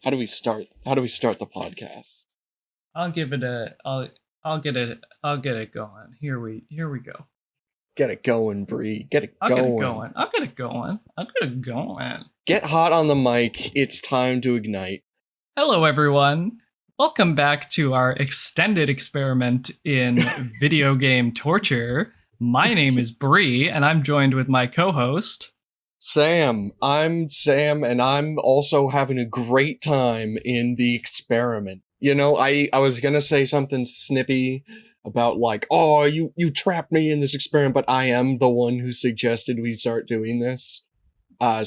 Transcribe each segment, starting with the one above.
How do we start? How do we start the podcast? I'll give it a I'll get it going. Here we go. Get it going, Brie. Get it I'll going. get it going. I'll get it going. I'll get it going. Get hot on the mic. It's time to ignite. Hello everyone. Welcome back to our extended experiment in video game torture. My name is Brie, and I'm joined with my co-host Sam. I'm Sam, and I'm also having a great time in the experiment. You know, I was gonna say something snippy about like, oh, you trapped me in this experiment, but I am the one who suggested we start doing this. I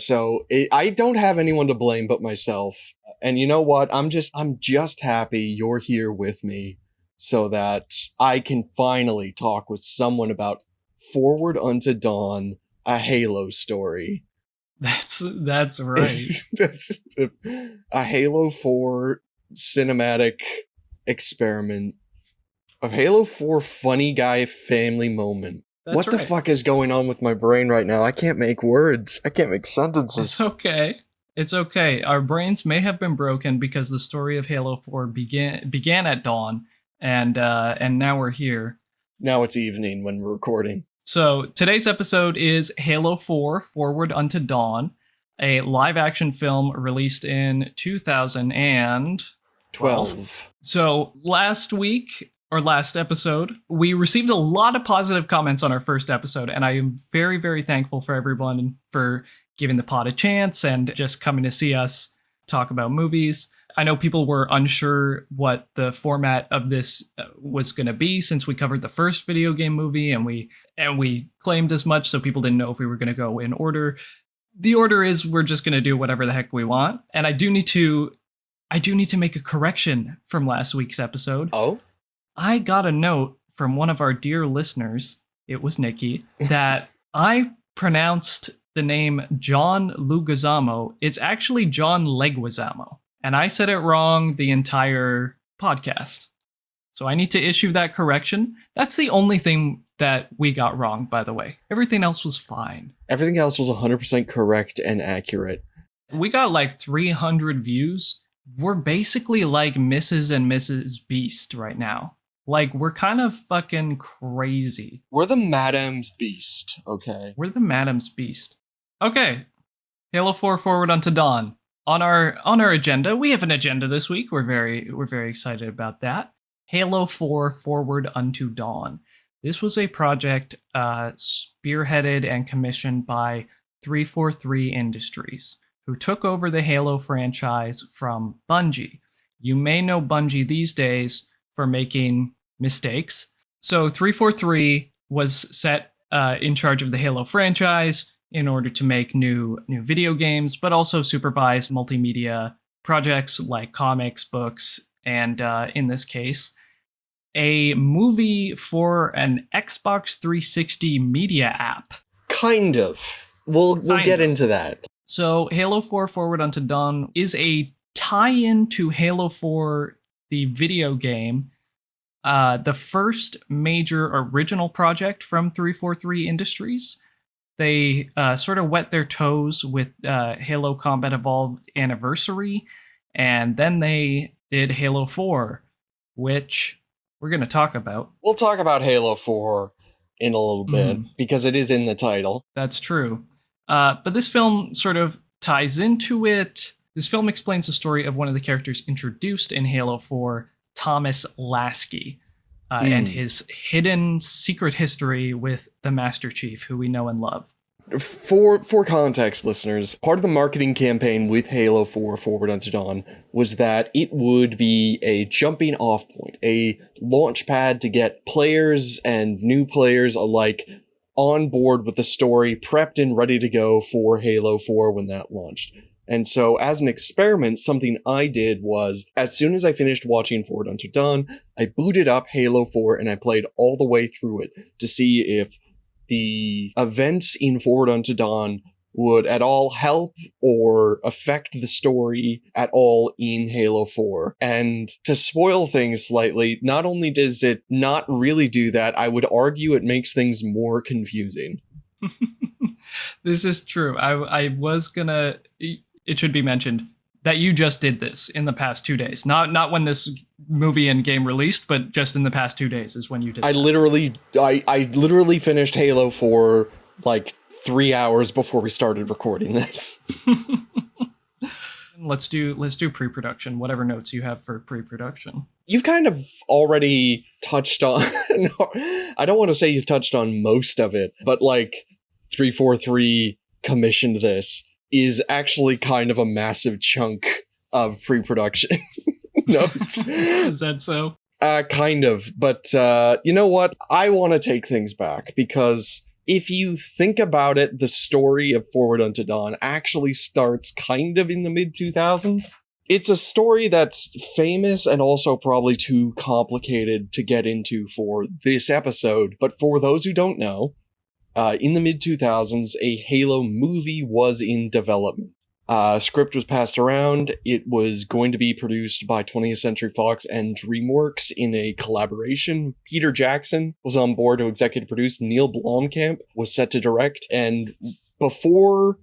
don't have anyone to blame but myself. And you know what? I'm just happy you're here with me so that I can finally talk with someone about Forward Unto Dawn, a Halo story. That's right. That's a Halo 4 cinematic experiment. A Halo 4 funny guy family moment. What the fuck is going on with my brain right now? I can't make words. I can't make sentences. It's okay. It's okay. Our brains may have been broken because the story of Halo 4 began at dawn, and now we're here. Now it's evening when we're recording. So today's episode is Halo 4 Forward Unto Dawn, a live-action film released in 2012. So last episode, we received a lot of positive comments on our first episode, and I am very, very thankful for everyone for giving the pod a chance and just coming to see us talk about movies. I know people were unsure what the format of this was going to be since we covered the first video game movie, and we claimed as much, so people didn't know if we were going to go in order. The order is we're just going to do whatever the heck we want, and I do need to make a correction from last week's episode. Oh? I got a note from one of our dear listeners, it was Nicki, that I pronounced the name John Leguizamo. It's actually John Leguizamo. And I said it wrong the entire podcast. So I need to issue that correction. That's the only thing that we got wrong, by the way. Everything else was fine. Everything else was 100% correct and accurate. We got like 300 views. We're basically like Mrs. and Mrs. Beast right now. Like, we're kind of fucking crazy. We're the Madam's Beast, okay? We're the Madam's Beast. Okay. Halo 4 Forward Unto Dawn. On our agenda, we have an agenda this week. We're very excited about that. Halo 4 Forward Unto Dawn. This was a project spearheaded and commissioned by 343 Industries, who took over the Halo franchise from Bungie. You may know Bungie these days for making mistakes. So 343 was set in charge of the Halo franchise in order to make new video games, but also supervise multimedia projects like comics, books, and in this case, a movie for an Xbox 360 media app. Kind of. We'll get into that. So Halo 4 Forward Unto Dawn is a tie-in to Halo 4, the video game, the first major original project from 343 Industries. They sort of wet their toes with Halo Combat Evolved Anniversary, and then they did Halo 4, which we're going to talk about. We'll talk about Halo 4 in a little bit, because it is in the title. That's true. But this film sort of ties into it. This film explains the story of one of the characters introduced in Halo 4, Thomas Lasky, and his hidden secret history with the Master Chief, who we know and love. For context, listeners, part of the marketing campaign with Halo 4 Forward Unto Dawn was that it would be a jumping off point, a launch pad to get players and new players alike on board with the story, prepped and ready to go for Halo 4 when that launched. And so, as an experiment, something I did was, as soon as I finished watching Forward Unto Dawn, I booted up Halo 4 and I played all the way through it to see if the events in Forward Unto Dawn would at all help or affect the story at all in Halo 4. And to spoil things slightly, not only does it not really do that, I would argue it makes things more confusing. This is true. I was gonna... It should be mentioned, that you just did this in the past 2 days. Not when this movie and game released, but just in the past 2 days is when you did I literally finished Halo 4 like 3 hours before we started recording this. Let's do pre-production, whatever notes you have for pre-production. You've kind of already touched on, no, I don't want to say you've touched on most of it, but like 343 commissioned this is actually kind of a massive chunk of pre-production notes. Is that so? Kind of, but you know what? I want to take things back, because if you think about it, the story of Forward Unto Dawn actually starts kind of in the mid-2000s. It's a story that's famous and also probably too complicated to get into for this episode, but for those who don't know, in the mid-2000s, a Halo movie was in development. Script was passed around. It was going to be produced by 20th Century Fox and DreamWorks in a collaboration. Peter Jackson was on board to executive produce. Neil Blomkamp was set to direct. And before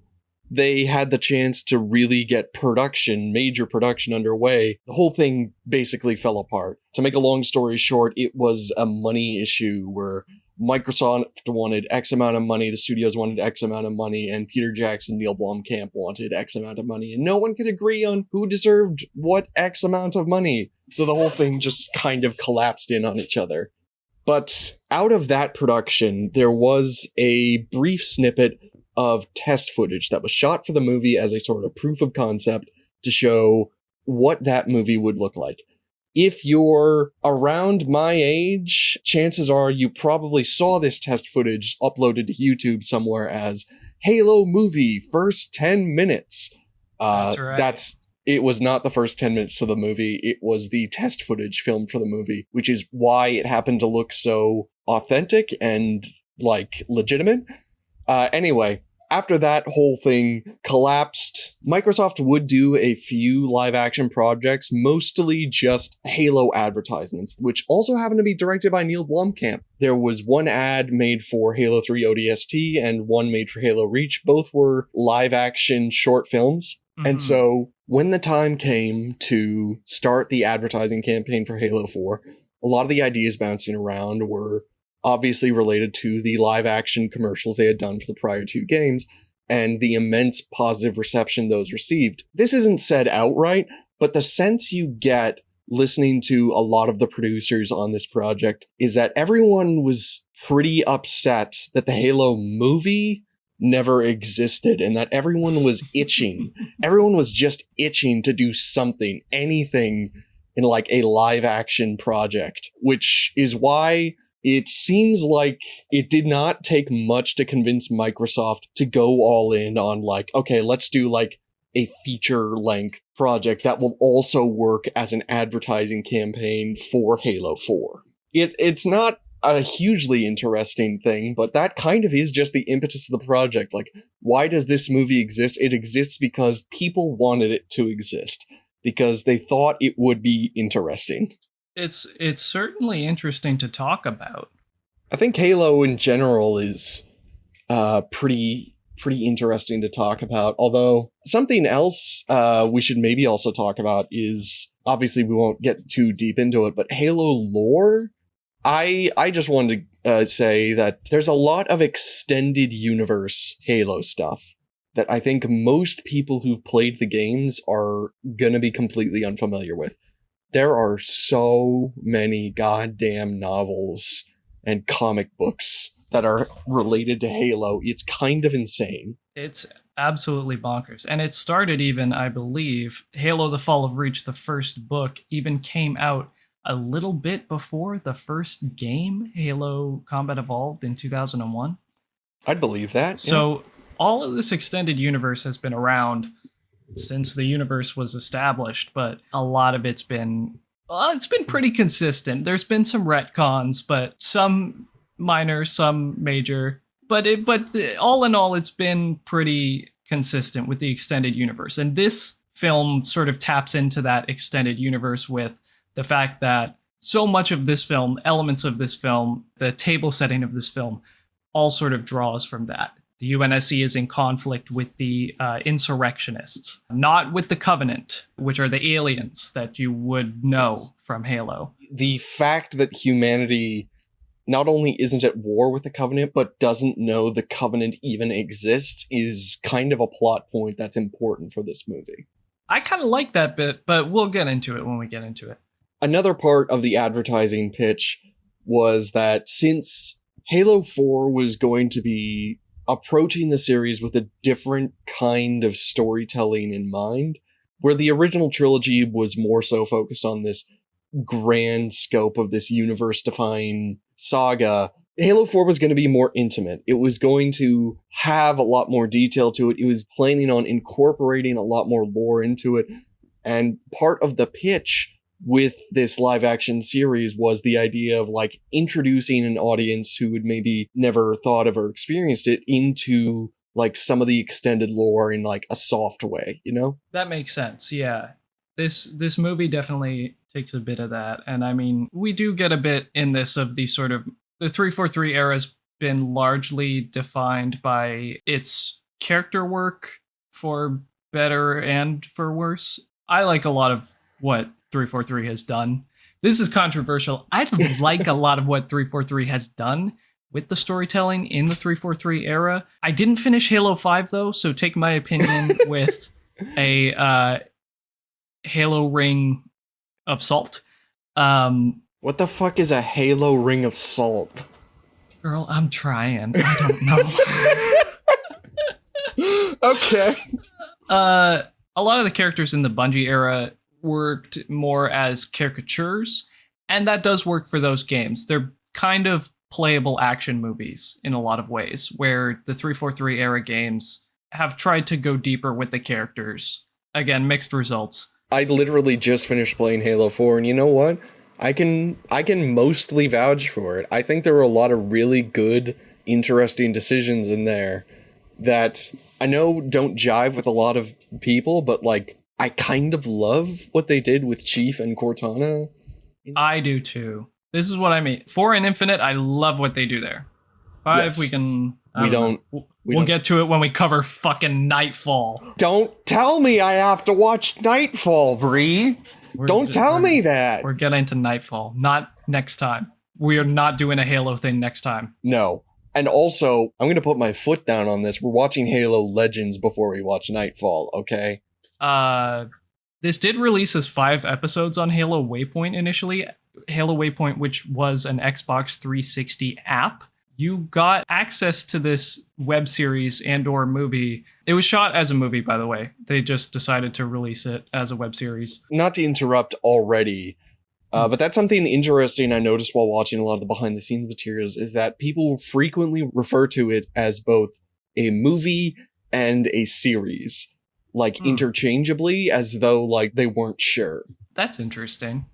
they had the chance to really get major production underway, the whole thing basically fell apart. To make a long story short, it was a money issue where Microsoft wanted X amount of money, the studios wanted X amount of money, and Peter Jackson, Neil Blomkamp wanted X amount of money, and no one could agree on who deserved what X amount of money. So the whole thing just kind of collapsed in on each other. But out of that production, there was a brief snippet of test footage that was shot for the movie as a sort of proof of concept to show what that movie would look like. If you're around my age, chances are you probably saw this test footage uploaded to YouTube somewhere as Halo movie, first 10 minutes. That's right. It was not the first 10 minutes of the movie. It was the test footage filmed for the movie, which is why it happened to look so authentic and, like, legitimate. Anyway, after that whole thing collapsed, Microsoft would do a few live-action projects, mostly just Halo advertisements, which also happened to be directed by Neil Blomkamp. There was one ad made for Halo 3 ODST and one made for Halo Reach. Both were live-action short films. Mm-hmm. And so when the time came to start the advertising campaign for Halo 4, a lot of the ideas bouncing around were obviously related to the live-action commercials they had done for the prior two games, and the immense positive reception those received. This isn't said outright, but the sense you get listening to a lot of the producers on this project is that everyone was pretty upset that the Halo movie never existed, and that everyone was itching. Everyone was just itching to do something, anything, in like a live-action project, which is why it seems like it did not take much to convince Microsoft to go all in on like, okay, let's do like a feature-length project that will also work as an advertising campaign for Halo 4. It's not a hugely interesting thing, but that kind of is just the impetus of the project. Like, why does this movie exist? It exists because people wanted it to exist, because they thought it would be interesting. It's certainly interesting to talk about. I think Halo in general is pretty interesting to talk about. Although something else we should maybe also talk about is, obviously we won't get too deep into it, but Halo lore. I just wanted to say that there's a lot of extended universe Halo stuff that I think most people who've played the games are gonna be completely unfamiliar with. There are so many goddamn novels and comic books that are related to Halo. It's kind of insane. It's absolutely bonkers. And it started even, I believe, Halo The Fall of Reach, the first book, even came out a little bit before the first game, Halo Combat Evolved, in 2001. I'd believe that. So all of this extended universe has been around since the universe was established, but a lot of it's been pretty consistent. There's been some retcons, but some minor, some major. But all in all, it's been pretty consistent with the extended universe. And this film sort of taps into that extended universe with the fact that so much of this film, elements of this film, the table setting of this film, all sort of draws from that. the UNSC is in conflict with the insurrectionists, not with the Covenant, which are the aliens that you would know from Halo. The fact that humanity not only isn't at war with the Covenant, but doesn't know the Covenant even exists is kind of a plot point that's important for this movie. I kind of like that bit, but we'll get into it when we get into it. Another part of the advertising pitch was that since Halo 4 was going to be approaching the series with a different kind of storytelling in mind, where the original trilogy was more so focused on this grand scope of this universe-defying saga, Halo 4 was going to be more intimate. It was going to have a lot more detail to it. It was planning on incorporating a lot more lore into it. And part of the pitch with this live action series was the idea of like introducing an audience who had maybe never thought of or experienced it into like some of the extended lore in like a soft way, you know? That makes sense. Yeah. This movie definitely takes a bit of that. And I mean, we do get a bit in this of the sort of the 343 era has been largely defined by its character work, for better and for worse. I like a lot of what 343 has done. This is controversial. I like a lot of what 343 has done with the storytelling in the 343 era. I didn't finish Halo 5 though, so take my opinion with a Halo ring of salt. What the fuck is a Halo ring of salt? Girl, I'm trying. I don't know. Okay. A lot of the characters in the Bungie era worked more as caricatures, and that does work for those games. They're kind of playable action movies in a lot of ways, where the 343 era games have tried to go deeper with the characters. Again, mixed results. I literally just finished playing Halo 4, and you know what? I can mostly vouch for it. I think there were a lot of really good, interesting decisions in there that I know don't jive with a lot of people, but like I kind of love what they did with Chief and Cortana. I do too. This is what I mean. 4 and Infinite, I love what they do there. 5, yes. We can... We'll get to it when we cover fucking Nightfall. Don't tell me I have to watch Nightfall, Brie. Don't tell me that. We're getting to Nightfall. Not next time. We are not doing a Halo thing next time. No. And also, I'm going to put my foot down on this. We're watching Halo Legends before we watch Nightfall, okay? This did release as 5 episodes on Halo Waypoint initially. Halo Waypoint, which was an Xbox 360 app. You got access to this web series and or movie. It was shot as a movie, by the way. They just decided to release it as a web series. Not to interrupt already, but that's something interesting I noticed while watching a lot of the behind-the-scenes materials, is that people frequently refer to it as both a movie and a series, like interchangeably, as though like they weren't sure. That's interesting.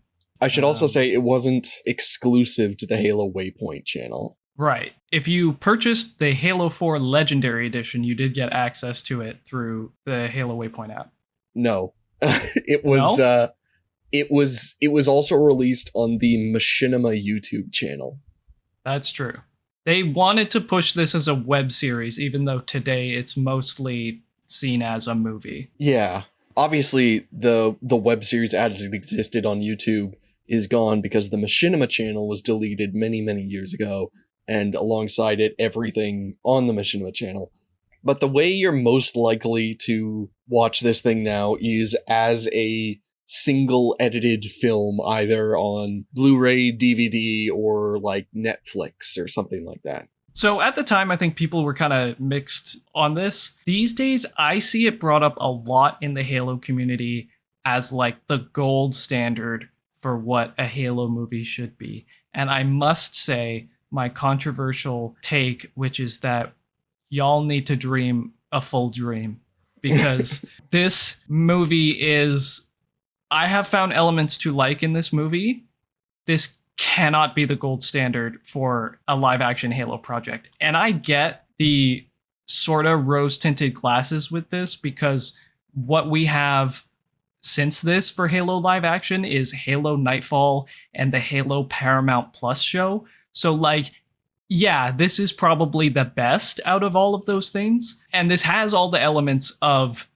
I should also say it wasn't exclusive to the Halo Waypoint channel. Right. If you purchased the Halo 4 Legendary Edition, you did get access to it through the Halo Waypoint app. No. It was also released on the Machinima YouTube channel. That's true. They wanted to push this as a web series, even though today it's mostly seen as a movie. Yeah. Obviously, the web series as it existed on YouTube is gone because the Machinima channel was deleted many, many years ago. And alongside it, everything on the Machinima channel. But the way you're most likely to watch this thing now is as a single edited film, either on Blu-ray, DVD, or like Netflix or something like that. So at the time, I think people were kind of mixed on this. These days, I see it brought up a lot in the Halo community as like the gold standard for what a Halo movie should be. And I must say, my controversial take, which is that y'all need to dream a full dream, because this movie is, I have found elements to like in this movie. This cannot be the gold standard for a live action Halo project. And I get the sort of rose tinted glasses with this, because what we have since this for Halo live action is Halo Nightfall and the Halo Paramount Plus show. So, like, yeah, this is probably the best out of all of those things. And this has all the elements of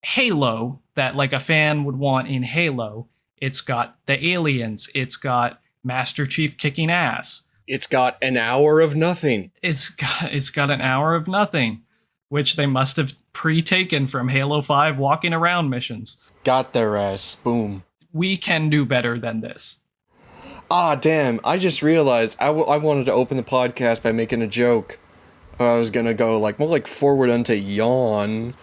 Halo that like a fan would want in Halo. It's got the aliens, it's got Master Chief kicking ass. It's got an hour of nothing. It's got an hour of nothing, which they must have pre-taken from Halo 5 walking around missions. Got their ass. Boom. We can do better than this. Ah, damn. I just realized I wanted to open the podcast by making a joke. I was gonna go more like forward unto yawn.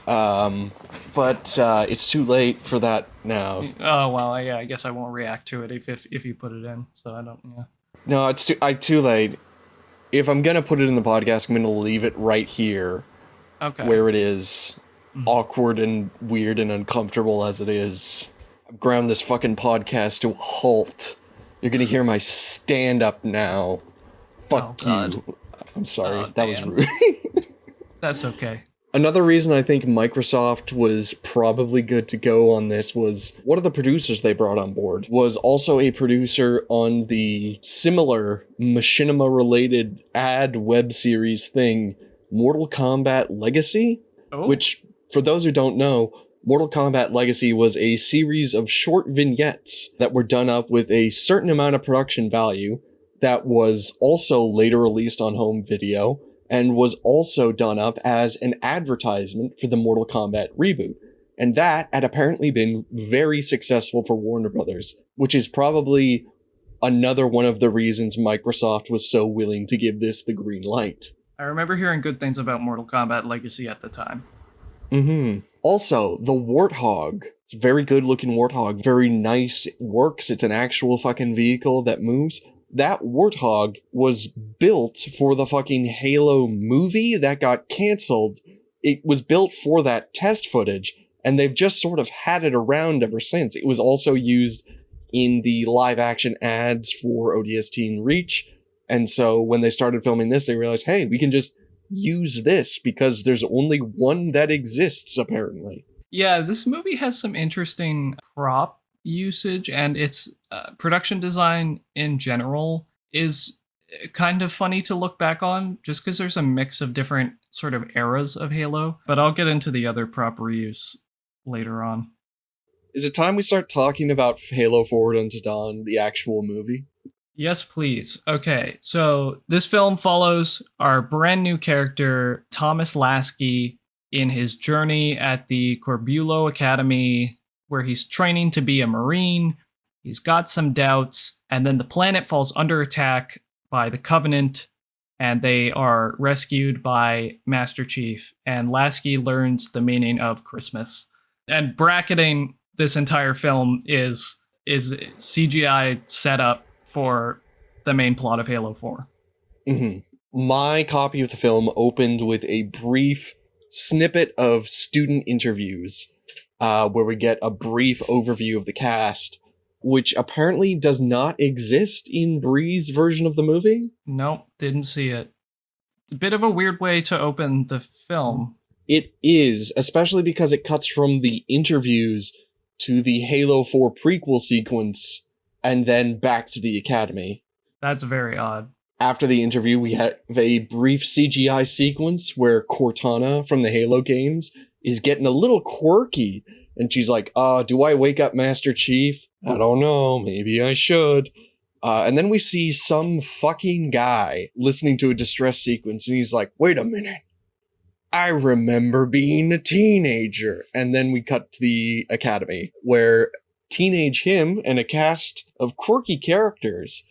But it's too late for that now. Oh, well, yeah, I guess I won't react to it if you put it in, so I don't, yeah. No, it's too late. If I'm gonna put it in the podcast, I'm gonna leave it right here. Okay. Where it is. Awkward and weird and uncomfortable as it is. I've ground this fucking podcast to a halt. You're gonna hear my stand-up now. Fuck you. I'm sorry, that was rude. That's okay. Another reason I think Microsoft was probably good to go on this was one of the producers they brought on board was also a producer on the similar machinima-related ad web series thing, Mortal Kombat Legacy, which, for those who don't know, Mortal Kombat Legacy was a series of short vignettes that were done up with a certain amount of production value that was also later released on home video and was also done up as an advertisement for the Mortal Kombat reboot. And that had apparently been very successful for Warner Brothers, which is probably another one of the reasons Microsoft was so willing to give this the green light. I remember hearing good things about Mortal Kombat Legacy at the time. Also, the Warthog. It's a very good looking Warthog. Very nice. It works. It's an actual fucking vehicle that moves. That Warthog was built for the fucking Halo movie that got canceled. It was built for that test footage, and they've just sort of had it around ever since. It was also used in the live action ads for ODST and Reach. And so when they started filming this, they realized, hey, we can just use this because there's only one that exists, apparently. Yeah, this movie has some interesting prop usage, and its production design in general is kind of funny to look back on, just because there's a mix of different sort of eras of Halo. But I'll get into the other prop reuse later on. Is it time we start talking about Halo Forward Unto Dawn, the actual movie? Yes, please. Okay, so this film follows our brand new character, Thomas Lasky, in his journey at the Corbulo Academy, where he's training to be a Marine. He's got some doubts, and then the planet falls under attack by the Covenant, and they are rescued by Master Chief, and Lasky learns the meaning of Christmas. And bracketing this entire film is CGI setup for the main plot of Halo 4. My copy of the film opened with a brief snippet of student interviews where we get a brief overview of the cast, which apparently does not exist in Brie's version of the movie. Nope, didn't see it. It's a bit of a weird way to open the film. It is, especially because it cuts from the interviews to the Halo 4 prequel sequence and then back to the Academy. That's very odd. After the interview, we have a brief CGI sequence where Cortana from the Halo games is getting a little quirky. And she's like, do I wake up Master Chief? I don't know, maybe I should. And then we see some fucking guy listening to a distress sequence, and he's like, wait a minute. I remember being a teenager. And then we cut to the Academy, where teenage him and a cast of quirky characters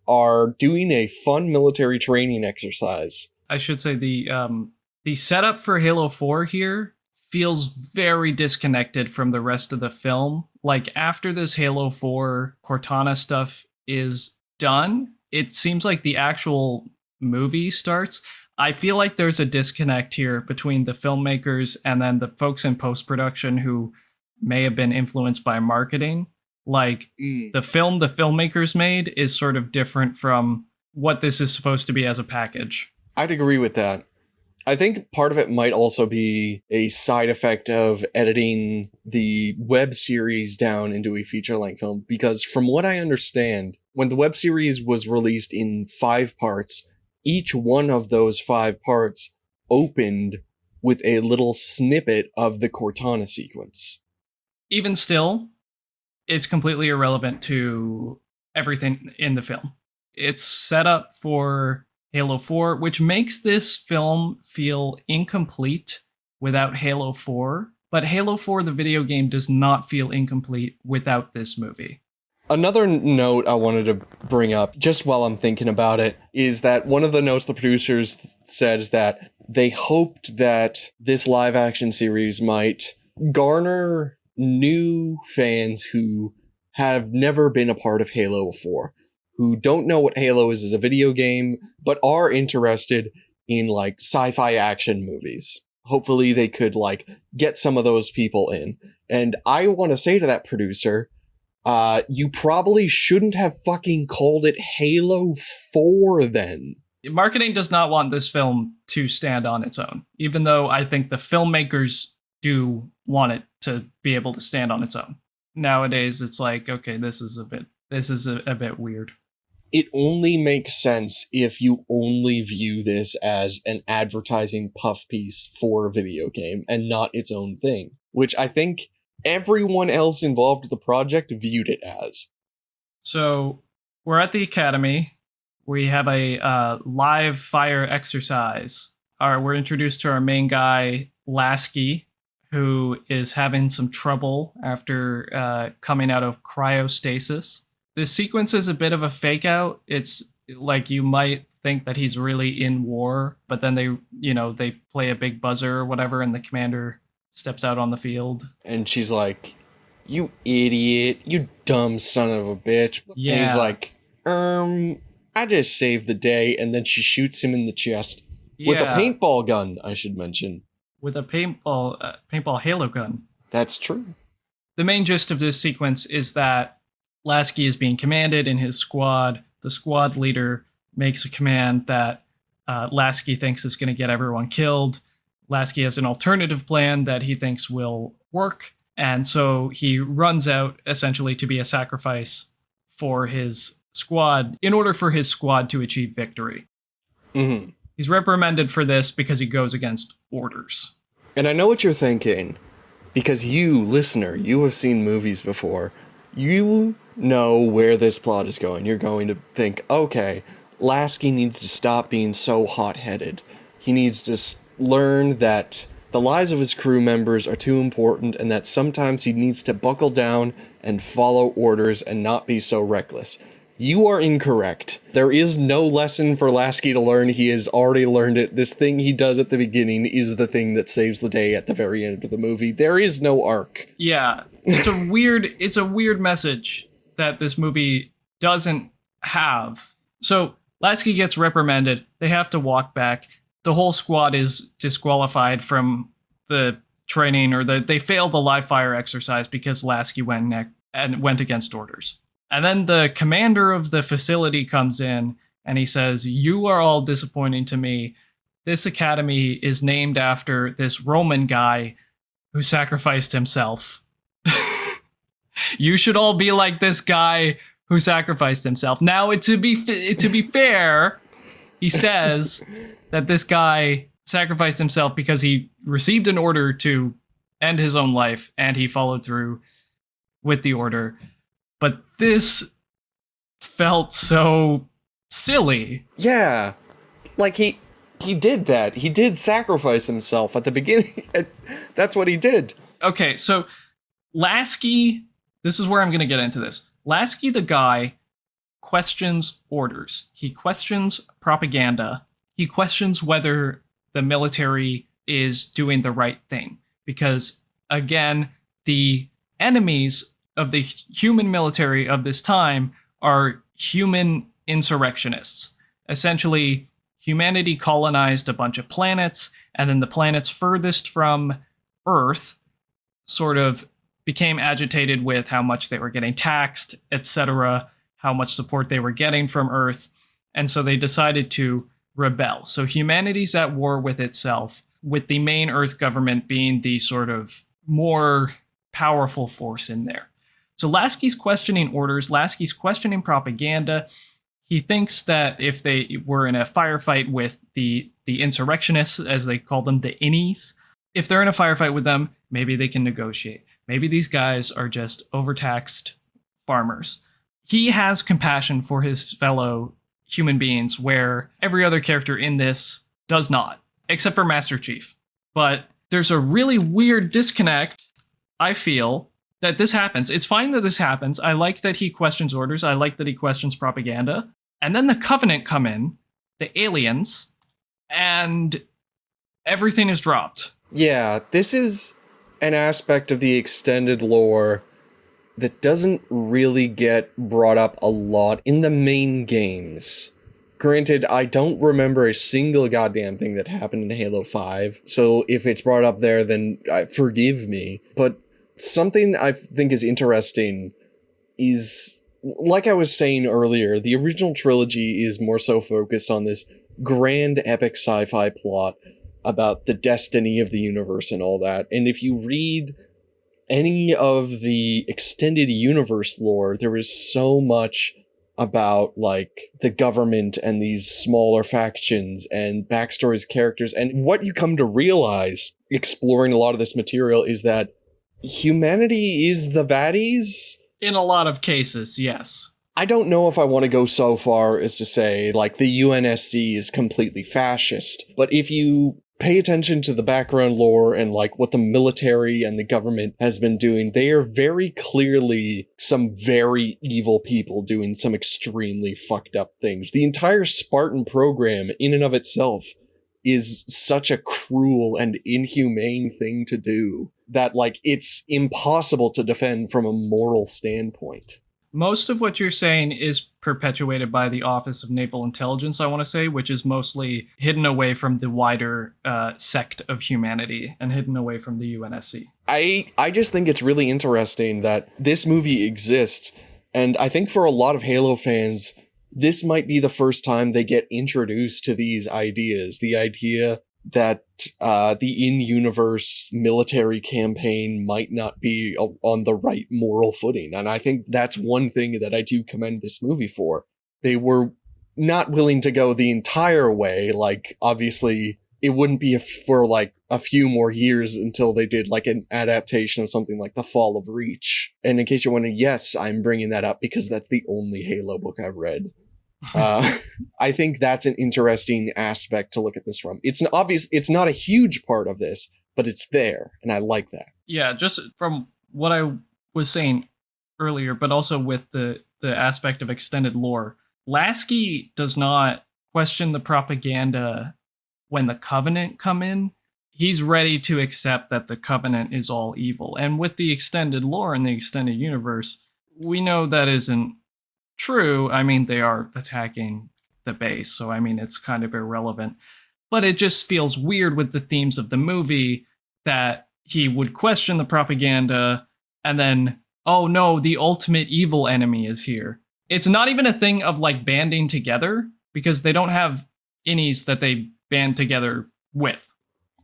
are doing a fun military training exercise. I should say the setup for Halo 4 here feels very disconnected from the rest of the film. Like, after this Halo 4 Cortana stuff is done, it seems like the actual movie starts. I feel like there's a disconnect here between the filmmakers and then the folks in post-production who may have been influenced by marketing. Like, the film the filmmakers made is sort of different from what this is supposed to be as a package. I'd agree with that. I think part of it might also be a side effect of editing the web series down into a feature-length film, because from what I understand, when the web series was released in 5 parts, each one of those 5 parts opened with a little snippet of the Cortana sequence. Even still, it's completely irrelevant to everything in the film. It's set up for Halo 4, which makes this film feel incomplete without Halo 4. But Halo 4, the video game, does not feel incomplete without this movie. Another note I wanted to bring up, just while I'm thinking about it, is that one of the notes the producers said is that they hoped that this live-action series might garner new fans who have never been a part of Halo before, who don't know what Halo is as a video game, but are interested in, like, sci-fi action movies. Hopefully they could, like, get some of those people in. And I want to say to that producer, you probably shouldn't have fucking called it Halo 4 then. Marketing does not want this film to stand on its own, even though I think the filmmakers do want it to be able to stand on its own. Nowadays, it's like, okay, this is a bit weird. It only makes sense if you only view this as an advertising puff piece for a video game and not its own thing, which I think everyone else involved with the project viewed it as. So we're at the academy. We have a live fire exercise. We're introduced to our main guy, Lasky, who is having some trouble after coming out of cryostasis. This sequence is a bit of a fake out. It's like you might think that he's really in war, but then they play a big buzzer or whatever, and the commander steps out on the field. And she's like, "You idiot, you dumb son of a bitch." Yeah. And he's like, I just saved the day, and then she shoots him in the chest with a paintball gun, I should mention. With a paintball Halo gun. That's true. The main gist of this sequence is that Lasky is being commanded in his squad. The squad leader makes a command that Lasky thinks is going to get everyone killed. Lasky has an alternative plan that he thinks will work, and so he runs out essentially to be a sacrifice for his squad in order for his squad to achieve victory. Mm-hmm. He's reprimanded for this because he goes against orders. And I know what you're thinking, because you, listener, you have seen movies before. You know where this plot is going. You're going to think, okay, Lasky needs to stop being so hot-headed. He needs to learn that the lives of his crew members are too important and that sometimes he needs to buckle down and follow orders and not be so reckless. You are incorrect. There is no lesson for Lasky to learn. He has already learned it. This thing he does at the beginning is the thing that saves the day at the very end of the movie. There is no arc. Yeah, it's a weird message that this movie doesn't have. So Lasky gets reprimanded. They have to walk back. The whole squad is disqualified from the training, or they failed the live fire exercise because Lasky went against orders. And then the commander of the facility comes in and he says, "You are all disappointing to me. This academy is named after this Roman guy who sacrificed himself. You should all be like this guy who sacrificed himself." Now, to be fair, he says that this guy sacrificed himself because he received an order to end his own life and he followed through with the order. But this felt so silly. Yeah. Like, he did that. He did sacrifice himself at the beginning. That's what he did. Okay, so Lasky, this is where I'm going to get into this. Lasky, the guy, questions orders. He questions propaganda. He questions whether the military is doing the right thing. Because, again, the enemies of the human military of this time are human insurrectionists. Essentially, humanity colonized a bunch of planets, and then the planets furthest from Earth sort of became agitated with how much they were getting taxed, etc., how much support they were getting from Earth, and so they decided to rebel. So humanity's at war with itself, with the main Earth government being the sort of more powerful force in there. So Lasky's questioning orders, Lasky's questioning propaganda. He thinks that if they were in a firefight with the insurrectionists, as they call them, the innies, if they're in a firefight with them, maybe they can negotiate. Maybe these guys are just overtaxed farmers. He has compassion for his fellow human beings, where every other character in this does not, except for Master Chief. But there's a really weird disconnect, I feel, that this happens. It's fine that this happens. I like that he questions orders. I like that he questions propaganda. And then the Covenant come in, the aliens, and everything is dropped. Yeah, this is an aspect of the extended lore that doesn't really get brought up a lot in the main games. Granted, I don't remember a single goddamn thing that happened in Halo 5, so if it's brought up there, then forgive me. But something I think is interesting is, like I was saying earlier, the original trilogy is more so focused on this grand epic sci-fi plot about the destiny of the universe and all that. And if you read any of the extended universe lore, there is so much about, like, the government and these smaller factions and backstories, characters, and what you come to realize exploring a lot of this material is that humanity is the baddies. In a lot of cases, yes. I don't know if I want to go so far as to say, like, the UNSC is completely fascist, but if you pay attention to the background lore and, like, what the military and the government has been doing, they are very clearly some very evil people doing some extremely fucked up things. The entire Spartan program, in and of itself, is such a cruel and inhumane thing to do that, like, it's impossible to defend from a moral standpoint. Most of what you're saying is perpetuated by the Office of Naval Intelligence, I want to say, which is mostly hidden away from the wider sect of humanity and hidden away from the UNSC. I just think it's really interesting that this movie exists, and I think for a lot of Halo fans, this might be the first time they get introduced to these ideas. The idea that the in-universe military campaign might not be on the right moral footing. And I think that's one thing that I do commend this movie for. They were not willing to go the entire way. Like, obviously, it wouldn't be for, like, a few more years until they did, like, an adaptation of something like The Fall of Reach. And in case you're wondering, yes, I'm bringing that up because that's the only Halo book I've read. I think that's an interesting aspect to look at this from. It's not a huge part of this, but it's there, and I like that. Yeah, just from what I was saying earlier, but also with the aspect of extended lore, Lasky does not question the propaganda when the Covenant come in. He's ready to accept that the Covenant is all evil. And with the extended lore in the extended universe, we know that isn't true. I mean, they are attacking the base, so I mean, it's kind of irrelevant. But it just feels weird with the themes of the movie that he would question the propaganda and then, oh no, the ultimate evil enemy is here. It's not even a thing of, like, banding together, because they don't have innies that they band together with.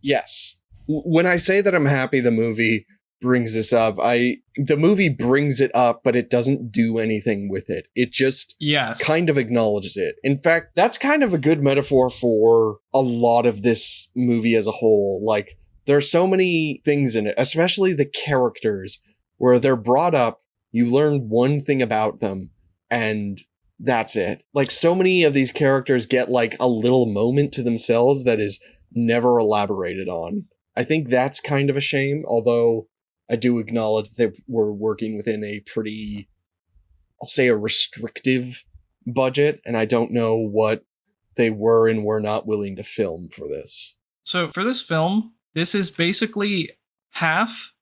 Yes. When I say that I'm happy the movie brings this up, the movie brings it up, but it doesn't do anything with it. It just kind of acknowledges it. In fact, that's kind of a good metaphor for a lot of this movie as a whole. Like, there are so many things in it, especially the characters, where they're brought up, you learn one thing about them, and that's it. Like, so many of these characters get, like, a little moment to themselves that is never elaborated on. I think that's kind of a shame, although I do acknowledge that we're working within a pretty, I'll say, a restrictive budget, and I don't know what they were and were not willing to film for this. So for this film, this is basically half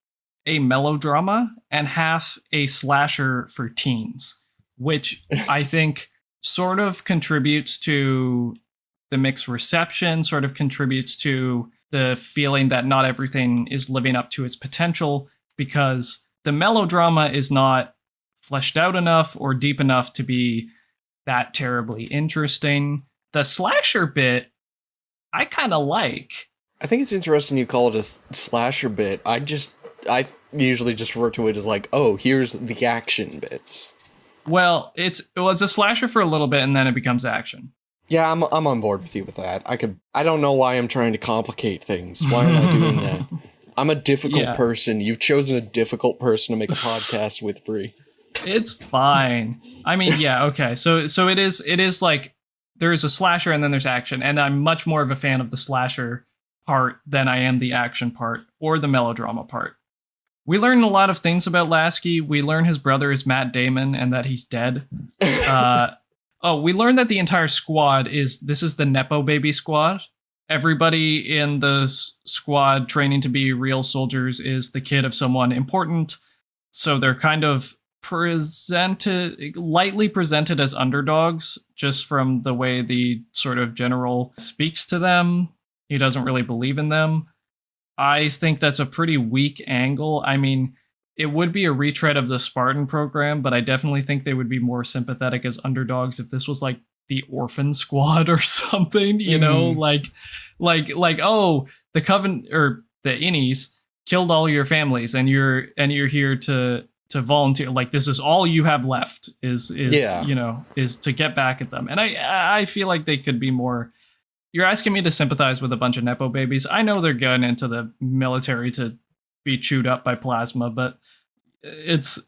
a melodrama and half a slasher for teens, which I think sort of contributes to the mixed reception, sort of contributes to the feeling that not everything is living up to its potential, because the melodrama is not fleshed out enough or deep enough to be that terribly interesting. The slasher bit, I kind of like. I think it's interesting you call it a slasher bit. I usually just refer to it as, like, oh, here's the action bits. Well, it's a slasher for a little bit, and then it becomes action. Yeah, I'm on board with you with that. I don't know why I'm trying to complicate things. Why am I doing that? I'm a difficult person. You've chosen a difficult person to make a podcast with, Brie. It's fine. I mean, yeah, okay. So it is like there's a slasher and then there's action, and I'm much more of a fan of the slasher part than I am the action part or the melodrama part. We learn a lot of things about Lasky. We learn his brother is Matt Damon and that he's dead. We learned that the entire squad is the Nepo Baby squad. Everybody in the squad training to be real soldiers is the kid of someone important. So they're kind of lightly presented as underdogs, just from the way the sort of general speaks to them. He doesn't really believe in them. I think that's a pretty weak angle. I mean, it would be a retread of the Spartan program, but I definitely think they would be more sympathetic as underdogs if this was like the Orphan Squad or something, you know, like, oh, the Coven or the Innies killed all your families, and you're here to volunteer. Like, this is all you have left is to get back at them. And I feel like they could be more. You're asking me to sympathize with a bunch of Nepo babies. I know they're going into the military to be chewed up by plasma, but it's,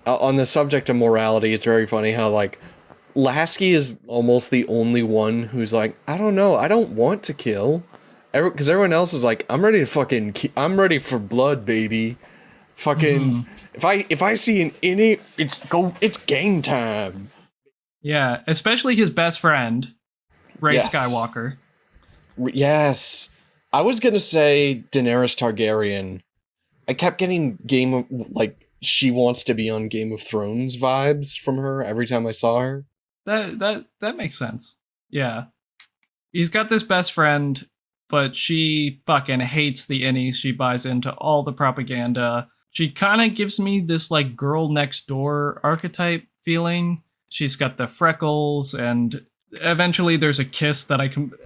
on the subject of morality, it's very funny how, like, Lasky is almost the only one who's like, I don't know, I don't want to kill. Because everyone else is like, I'm ready to I'm ready for blood, baby. Fucking, if I see an innie, it's game time. Yeah, especially his best friend, Rey Skywalker. Yes. I was gonna say Daenerys Targaryen. I kept getting she wants to be on Game of Thrones vibes from her every time I saw her. That makes sense. Yeah. He's got this best friend, but she fucking hates the innies. She buys into all the propaganda. She kind of gives me this like girl next door archetype feeling. She's got the freckles, and eventually there's a kiss that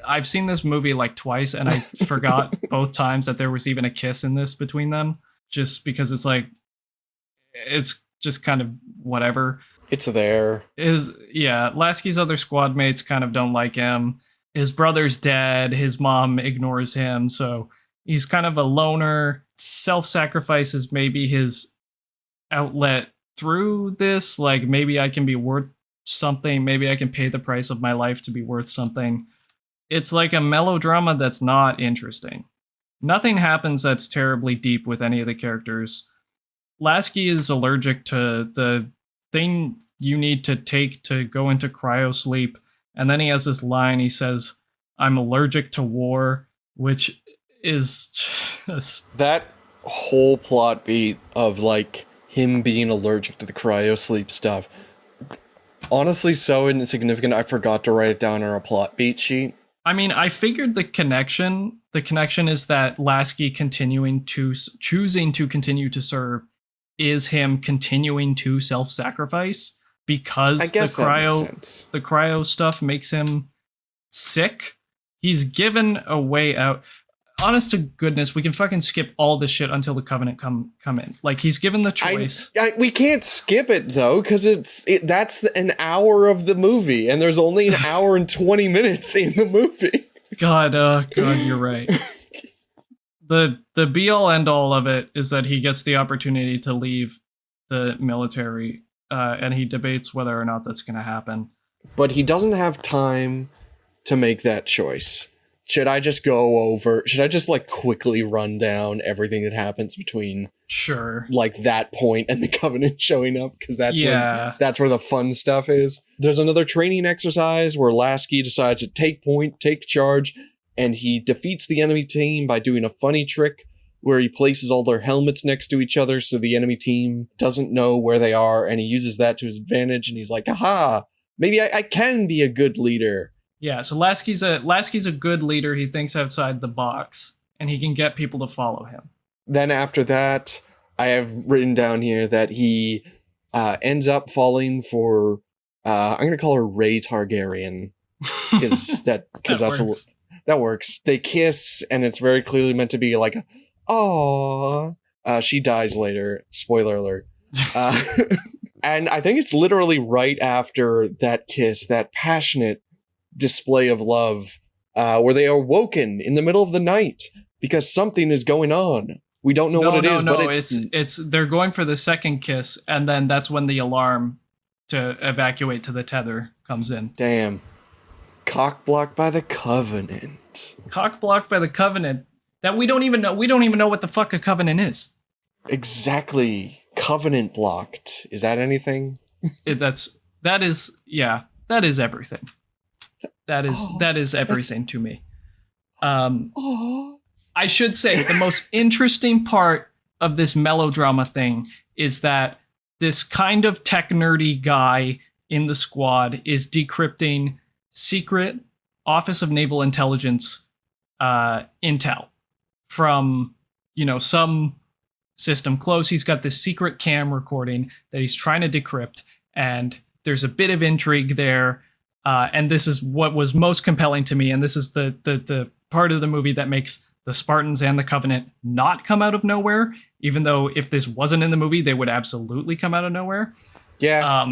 I've seen this movie like twice, and I forgot both times that there was even a kiss in this between them, just because it's just kind of whatever. It's there. Lasky's other squad mates kind of don't like him. His brother's dead. His mom ignores him. So he's kind of a loner. Self-sacrifice is maybe his outlet through this. Like, maybe I can be worth something. Maybe I can pay the price of my life to be worth something. It's like a melodrama that's not interesting. Nothing happens that's terribly deep with any of the characters. Lasky is allergic to the thing you need to take to go into cryo sleep. And then he has this line, he says, I'm allergic to war, which is just... That whole plot beat of, like, him being allergic to the cryo sleep stuff, honestly so insignificant, I forgot to write it down on a plot beat sheet. I mean, I figured the connection is that Lasky choosing to continue to serve is him continuing to self-sacrifice, because the cryo stuff makes him sick. He's given a way out. Honest to goodness, we can fucking skip all this shit until the Covenant come in. Like, he's given the choice. We can't skip it though, because that's an hour of the movie, and there's only an hour and 20 minutes in the movie. God, you're right. The be all end all of it is that he gets the opportunity to leave the military, and he debates whether or not that's going to happen. But he doesn't have time to make that choice. Should I just quickly run down everything that happens between like that point and the Covenant showing up? Because that's where the fun stuff is. There's another training exercise where Lasky decides to take charge, and he defeats the enemy team by doing a funny trick where he places all their helmets next to each other so the enemy team doesn't know where they are, and he uses that to his advantage, and he's like, aha, maybe I can be a good leader. Yeah, so Lasky's a good leader. He thinks outside the box, and he can get people to follow him. Then after that, I have written down here that he ends up falling for, I'm going to call her Rey Targaryen, because that works. They kiss, and it's very clearly meant to be like, aww. She dies later. Spoiler alert. And I think it's literally right after that kiss, that passionate display of love, where they are woken in the middle of the night because something is going on. We don't know what it is, but it's they're going for the second kiss, and then that's when the alarm to evacuate to the tether comes in. Damn. Cock blocked by the Covenant. Cock blocked by the Covenant. That we don't even know. We don't even know what the fuck a Covenant is. Exactly. Covenant blocked. Is that anything? That is everything. That is everything to me. I should say the most interesting part of this melodrama thing is that this kind of tech nerdy guy in the squad is decrypting secret Office of Naval Intelligence intel from, some system close. He's got this secret cam recording that he's trying to decrypt, and there's a bit of intrigue there. And this is what was most compelling to me, and this is the part of the movie that makes the Spartans and the Covenant not come out of nowhere, even though if this wasn't in the movie, they would absolutely come out of nowhere. Yeah.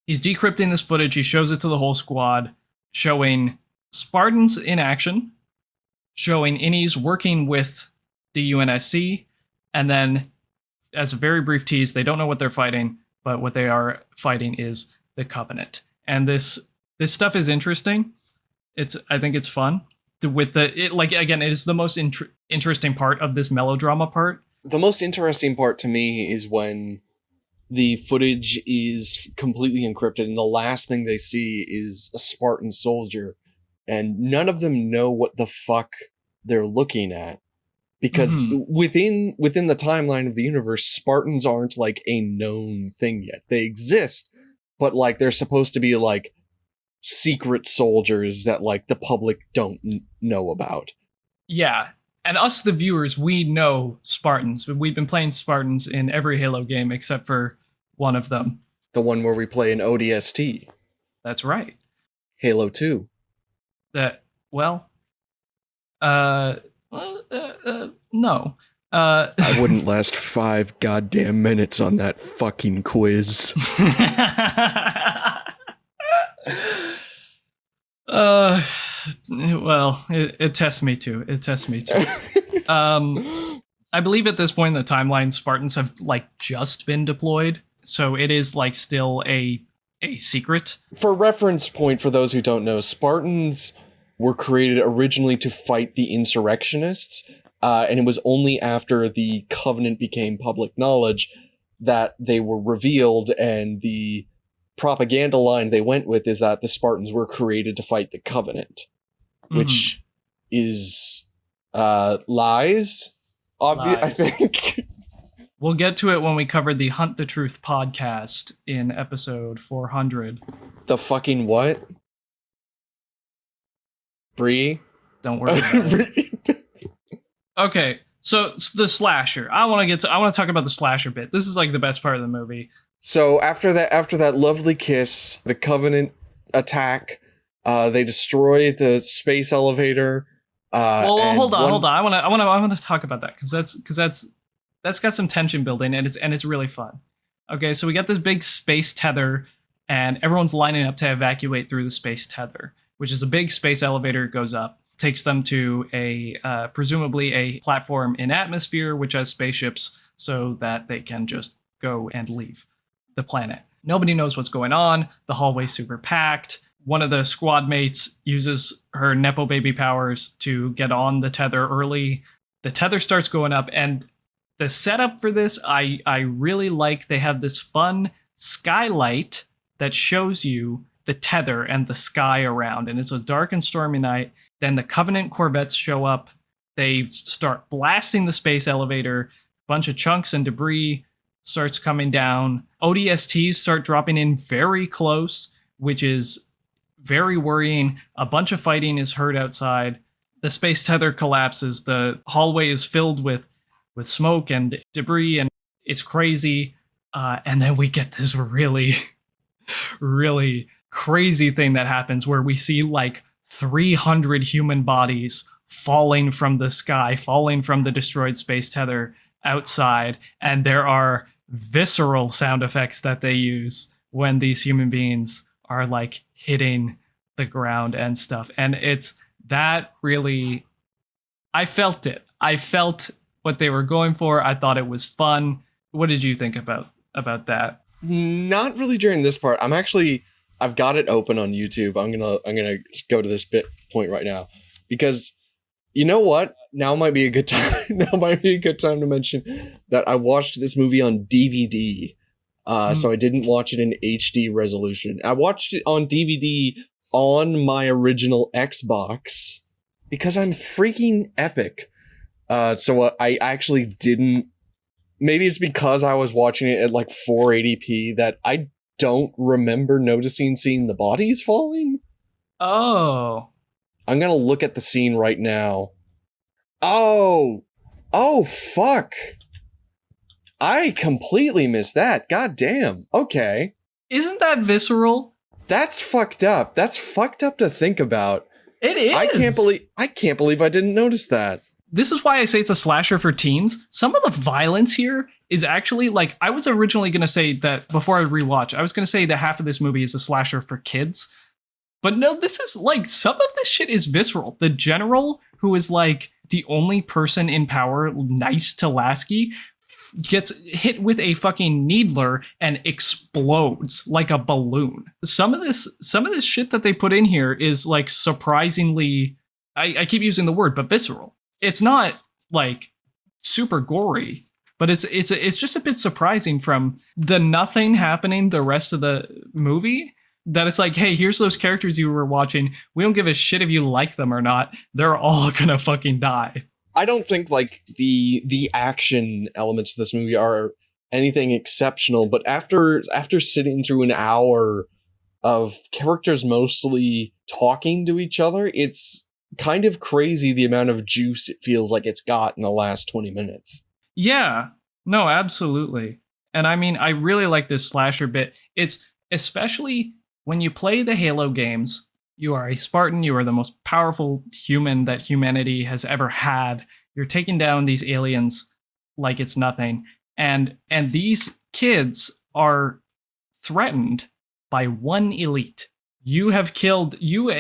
He's decrypting this footage. He shows it to the whole squad, showing Spartans in action, showing innies working with the UNSC, and then, as a very brief tease, they don't know what they're fighting, but what they are fighting is the Covenant. And this stuff is interesting. I think it's fun. It is the most interesting part of this melodrama part. The most interesting part to me is when the footage is completely encrypted and the last thing they see is a Spartan soldier, and none of them know what the fuck they're looking at. Because within the timeline of the universe, Spartans aren't like a known thing yet. They exist, but like they're supposed to be like secret soldiers that like the public don't know about. Yeah. And us, the viewers, we know Spartans. We've been playing Spartans in every Halo game except for one of them. The one where we play an ODST. That's right. Halo 2. No. I wouldn't last 5 goddamn minutes on that fucking quiz. It tests me too. I believe at this point in the timeline, Spartans have like just been deployed, so it is like still a secret. For reference point, for those who don't know, Spartans were created originally to fight the insurrectionists, and it was only after the Covenant became public knowledge that they were revealed, and the propaganda line they went with is that the Spartans were created to fight the Covenant, which is lies. I think. We'll get to it when we cover the Hunt the Truth podcast in episode 400. The fucking what? Brie? Don't worry about it. Okay, so the slasher. I want to talk about the slasher bit. This is like the best part of the movie. So after that lovely kiss, the Covenant attack, they destroy the space elevator. Hold on. I want to talk about that because that's got some tension building and it's really fun. Okay, so we got this big space tether, and everyone's lining up to evacuate through the space tether, which is a big space elevator. It goes up, takes them to a presumably a platform in atmosphere, which has spaceships so that they can just go and leave the planet. Nobody knows what's going on. The hallway's super packed. One of the squad mates uses her Nepo baby powers to get on the tether early. The tether starts going up, and the setup for this, I really like. They have this fun skylight that shows you the tether and the sky around, and it's a dark and stormy night. Then the Covenant corvettes show up. They start blasting the space elevator. A bunch of chunks and debris starts coming down. ODSTs start dropping in very close, which is very worrying. A bunch of fighting is heard outside. The space tether collapses. The hallway is filled with smoke and debris, and it's crazy. And then we get this really, really crazy thing that happens where we see like 300 human bodies falling from the sky, falling from the destroyed space tether outside. And there are visceral sound effects that they use when these human beings are like hitting the ground and stuff. And it's that really, I felt it. I felt what they were going for. I thought it was fun. What did you think about that? Not really during this part. I've got it open on YouTube. I'm gonna go to this point right now, because you know what? Now might be a good time. Now might be a good time to mention that I watched this movie on DVD. So I didn't watch it in HD resolution. I watched it on DVD on my original Xbox because I'm freaking epic. So I actually didn't. Maybe it's because I was watching it at like 480p that I don't remember seeing the bodies falling. Oh. I'm gonna look at the scene right now. Oh, fuck. I completely missed that. God damn. Okay. Isn't that visceral? That's fucked up. That's fucked up to think about. It is. I can't believe I didn't notice that. This is why I say it's a slasher for teens. Some of the violence here is actually like, I was originally going to say that before I rewatch, I was going to say that half of this movie is a slasher for kids. But no, this is like, some of this shit is visceral. The general, who is like the only person in power nice to Lasky, gets hit with a fucking needler and explodes like a balloon. Some of this shit that they put in here is like surprisingly, I keep using the word, but visceral. It's not like super gory, but it's just a bit surprising from the nothing happening the rest of the movie, that it's like, hey, here's those characters you were watching. We don't give a shit if you like them or not. They're all gonna fucking die. I don't think like the action elements of this movie are anything exceptional, but after sitting through an hour of characters mostly talking to each other, it's kind of crazy the amount of juice it feels like it's got in the last 20 minutes. Yeah, no, absolutely. And I mean, I really like this slasher bit. It's especially when you play the Halo games, you are a Spartan, you are the most powerful human that humanity has ever had. You're taking down these aliens like it's nothing. And these kids are threatened by one elite. You have killed, you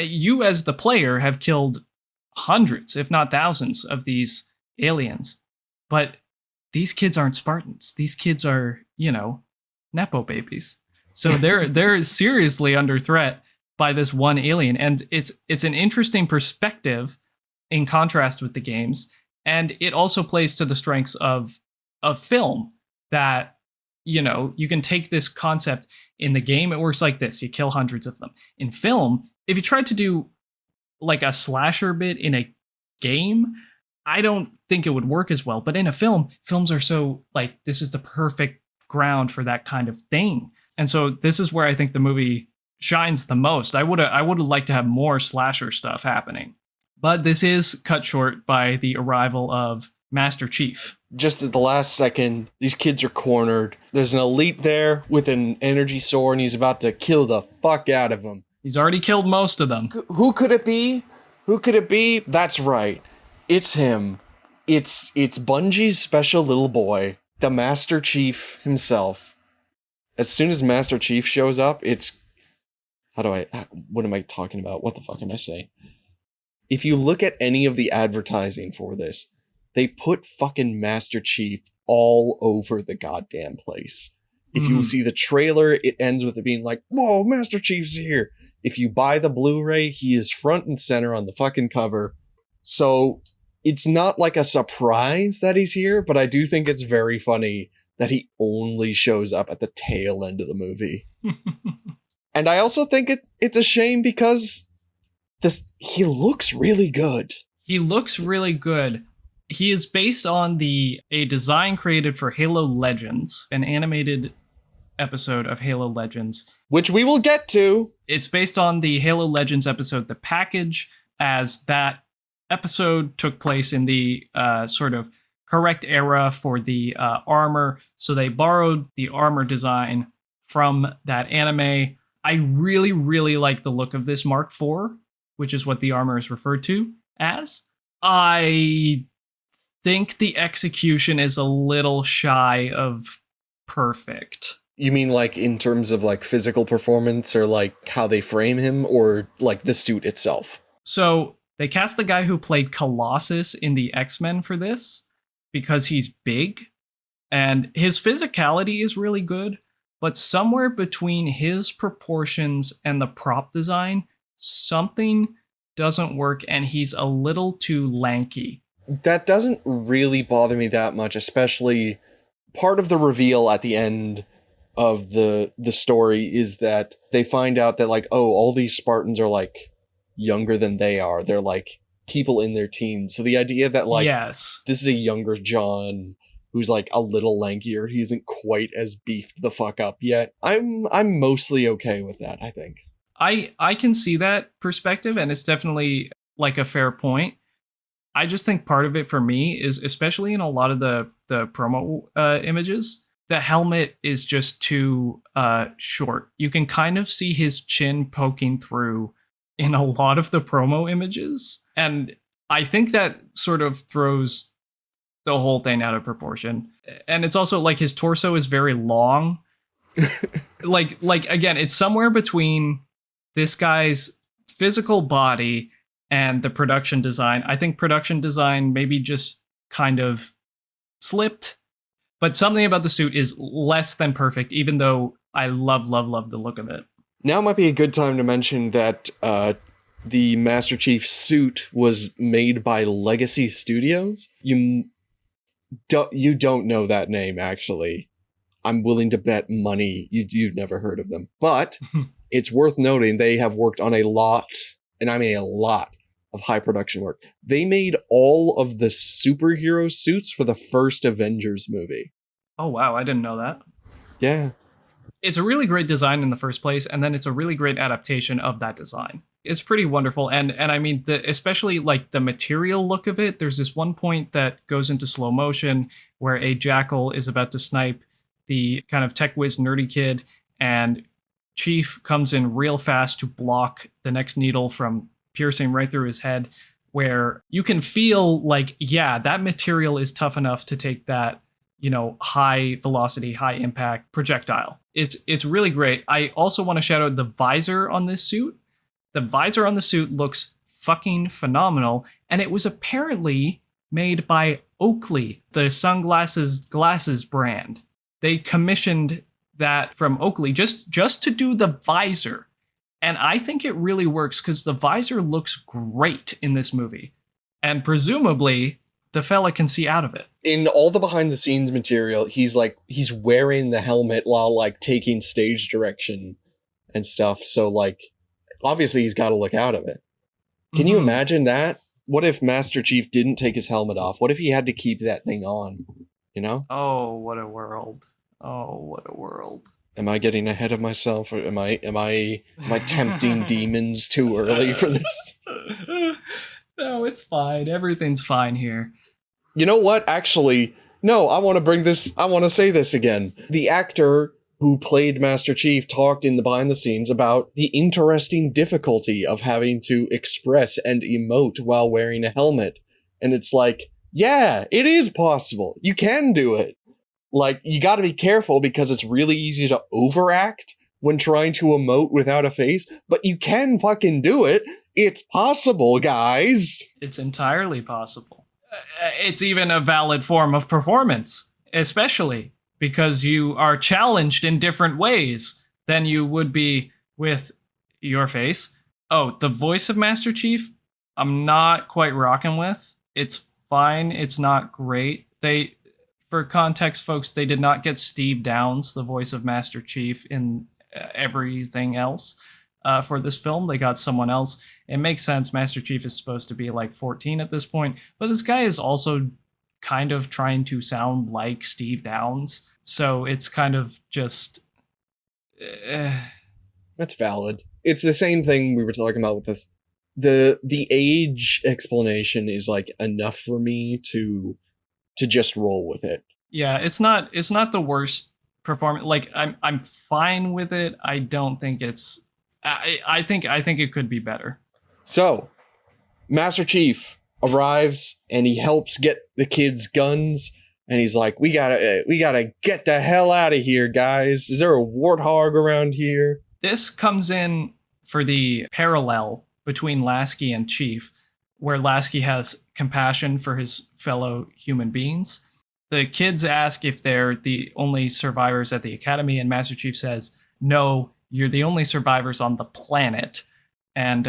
as the player have killed hundreds, if not thousands, of these aliens. But these kids aren't Spartans. These kids are, Nepo babies. So they're seriously under threat by this one alien. And it's an interesting perspective in contrast with the games. And it also plays to the strengths of film, that you can take this concept. In the game, it works like this. You kill hundreds of them. In film, if you tried to do like a slasher bit in a game, I don't think it would work as well. But in a film, films are so like, this is the perfect ground for that kind of thing. And so this is where I think the movie shines the most. I would have liked to have more slasher stuff happening. But this is cut short by the arrival of Master Chief. Just at the last second, these kids are cornered. There's an elite there with an energy sword, and he's about to kill the fuck out of them. He's already killed most of them. Who could it be? Who could it be? That's right. It's him. It's Bungie's special little boy, the Master Chief himself. As soon as Master Chief shows up, it's... what am I talking about? What the fuck am I saying? If you look at any of the advertising for this, they put fucking Master Chief all over the goddamn place. If you see the trailer, it ends with it being like, whoa, Master Chief's here. If you buy the Blu-ray, he is front and center on the fucking cover. So it's not like a surprise that he's here, but I do think it's very funny that he only shows up at the tail end of the movie. And I also think it's a shame because he looks really good. He looks really good. He is based on a design created for Halo Legends, an animated episode of Halo Legends, which we will get to. It's based on the Halo Legends episode, The Package, as that episode took place in the sort of correct era for the armor. So they borrowed the armor design from that anime. I really, really like the look of this Mark IV, which is what the armor is referred to as. I think the execution is a little shy of perfect. You mean like in terms of like physical performance or like how they frame him or like the suit itself? So they cast the guy who played Colossus in the X-Men for this because he's big and his physicality is really good, but somewhere between his proportions and the prop design, something doesn't work and he's a little too lanky. That doesn't really bother me that much, especially part of the reveal at the end of the story is that they find out that like, oh, all these Spartans are like younger than they are. They're like people in their teens. So the idea that like yes, this is a younger John who's like a little lankier, he isn't quite as beefed the fuck up yet. I'm mostly okay with that, I think. I can see that perspective, and it's definitely like a fair point. I just think part of it for me is, especially in a lot of the promo images, the helmet is just too short. You can kind of see his chin poking through in a lot of the promo images, and I think that sort of throws the whole thing out of proportion. And it's also like his torso is very long. like again, it's somewhere between this guy's physical body and the production design. I think production design maybe just kind of slipped, but something about the suit is less than perfect, even though I love the look of it. Now might be a good time to mention that the Master Chief suit was made by Legacy Studios. You don't know that name, actually. I'm willing to bet money you've never heard of them. But it's worth noting they have worked on a lot, and I mean a lot, of high production work. They made all of the superhero suits for the first Avengers movie. Oh, wow. I didn't know that. Yeah. It's a really great design in the first place, and then it's a really great adaptation of that design. It's pretty wonderful, and I mean, especially like the material look of it. There's this one point that goes into slow motion where a jackal is about to snipe the kind of tech whiz nerdy kid, and Chief comes in real fast to block the next needle from piercing right through his head, where you can feel like, yeah, that material is tough enough to take that, high velocity, high impact projectile. It's really great. I also want to shout out the visor on this suit. The visor on the suit looks fucking phenomenal, and it was apparently made by Oakley, the glasses brand. They commissioned that from Oakley just to do the visor. And I think it really works because the visor looks great in this movie. And presumably, the fella can see out of it. In all the behind the scenes material, he's wearing the helmet while like taking stage direction and stuff. So like, obviously he's got to look out of it. Can you imagine that? What if Master Chief didn't take his helmet off? What if he had to keep that thing on? Oh, what a world. Oh, what a world. Am I getting ahead of myself, or am I tempting demons too early for this? No, it's fine. Everything's fine here. You know what? Actually, no, I want to say this again. The actor who played Master Chief talked in the behind the scenes about the interesting difficulty of having to express and emote while wearing a helmet. And it's like, yeah, it is possible. You can do it. Like, you gotta be careful because it's really easy to overact when trying to emote without a face, but you can fucking do it. It's possible, guys. It's entirely possible. It's even a valid form of performance, especially because you are challenged in different ways than you would be with your face. Oh, the voice of Master Chief, I'm not quite rocking with. It's fine. It's not great. For context, folks, they did not get Steve Downes, the voice of Master Chief, in everything else for this film. They got someone else. It makes sense. Master Chief is supposed to be like 14 at this point, but this guy is also kind of trying to sound like Steve Downes. So it's kind of just... That's valid. It's the same thing we were talking about with this. The age explanation is like enough for me to just roll with it. Yeah, it's not the worst performance. Like I'm fine with it. I don't think it's I think it could be better. So, Master Chief arrives and he helps get the kids guns, and he's like, we gotta get the hell out of here, guys. Is there a warthog around here? This comes in for the parallel between Lasky and Chief, where Lasky has compassion for his fellow human beings. The kids ask if they're the only survivors at the academy, and Master Chief says, no, you're the only survivors on the planet. And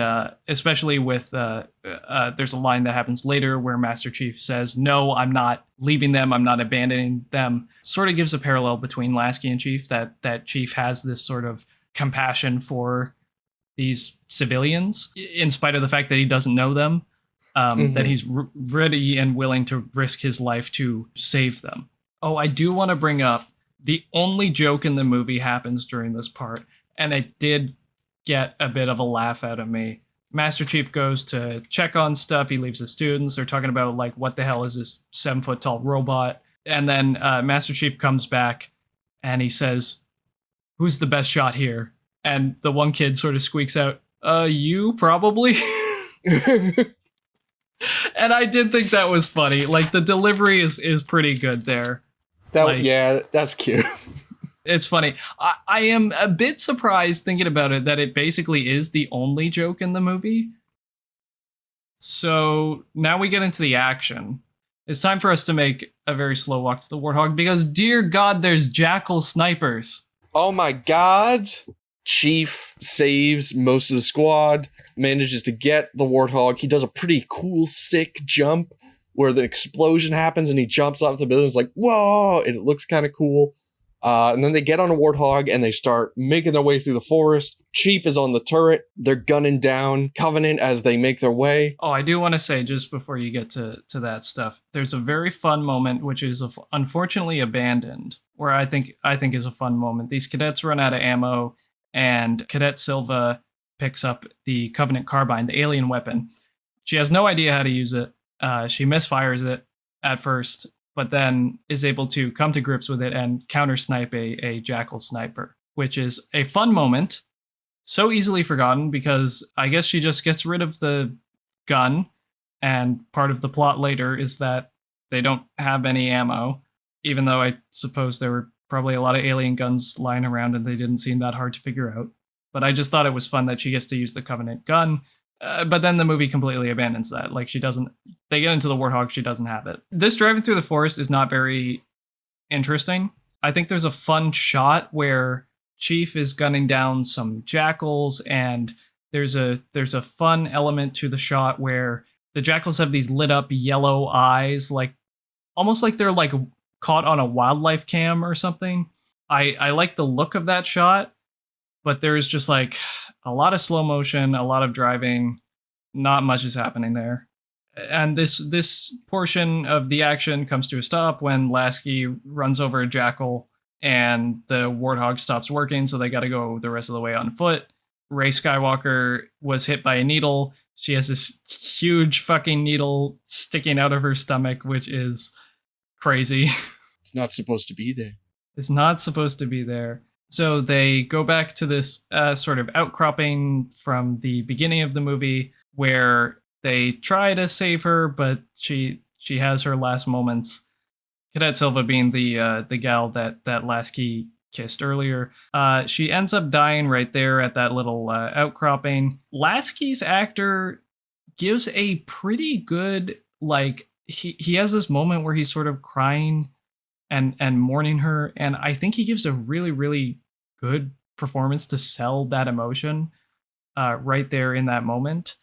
especially with, there's a line that happens later where Master Chief says, no, I'm not leaving them, I'm not abandoning them. Sort of gives a parallel between Lasky and Chief, that Chief has this sort of compassion for these civilians, in spite of the fact that he doesn't know them, that he's ready and willing to risk his life to save them. Oh, I do want to bring up the only joke in the movie happens during this part, and it did get a bit of a laugh out of me. Master Chief goes to check on stuff. He leaves the students. They're talking about, like, what the hell is this 7-foot-tall robot? And then Master Chief comes back and he says, who's the best shot here? And the one kid sort of squeaks out, you probably. And I did think that was funny. Like, the delivery is pretty good there. Yeah, that's cute. It's funny. I am a bit surprised thinking about it that it basically is the only joke in the movie. So now we get into the action. It's time for us to make a very slow walk to the Warthog because, dear God, there's jackal snipers. Oh my God. Chief saves most of the squad, manages to get the Warthog. He does a pretty cool, sick jump where the explosion happens and he jumps off the building. It's like, whoa, and it looks kind of cool. And then they get on a Warthog and they start making their way through the forest. Chief is on the turret. They're gunning down Covenant as they make their way. Oh, I do want to say, just before you get to that stuff, there's a very fun moment, which is unfortunately abandoned, where I think is a fun moment. These cadets run out of ammo, and Cadet Silva picks up the Covenant carbine, the alien weapon. She has no idea how to use it. She misfires it at first, but then is able to come to grips with it and counter-snipe a jackal sniper, which is a fun moment, so easily forgotten because I guess she just gets rid of the gun, and part of the plot later is that they don't have any ammo, even though I suppose there were probably a lot of alien guns lying around and they didn't seem that hard to figure out. But I just thought it was fun that she gets to use the Covenant gun. But then the movie completely abandons that. Like, they get into the Warthog, she doesn't have it. This driving through the forest is not very interesting. I think there's a fun shot where Chief is gunning down some jackals, and there's a fun element to the shot where the jackals have these lit up yellow eyes, like almost like they're like caught on a wildlife cam or something. I like the look of that shot, but there's just like a lot of slow motion, a lot of driving, not much is happening there. And this portion of the action comes to a stop when Lasky runs over a jackal and the Warthog stops working, so they got to go the rest of the way on foot. Rey Skywalker was hit by a needle. She has this huge fucking needle sticking out of her stomach, which is crazy. It's not supposed to be there. It's not supposed to be there. So they go back to this sort of outcropping from the beginning of the movie where they try to save her, but she has her last moments. Cadet Silva being the gal that Lasky kissed earlier. She ends up dying right there at that little outcropping. Lasky's actor gives a pretty good, like, he has this moment where he's sort of crying and mourning her, and I think he gives a really, really good performance to sell that emotion right there in that moment.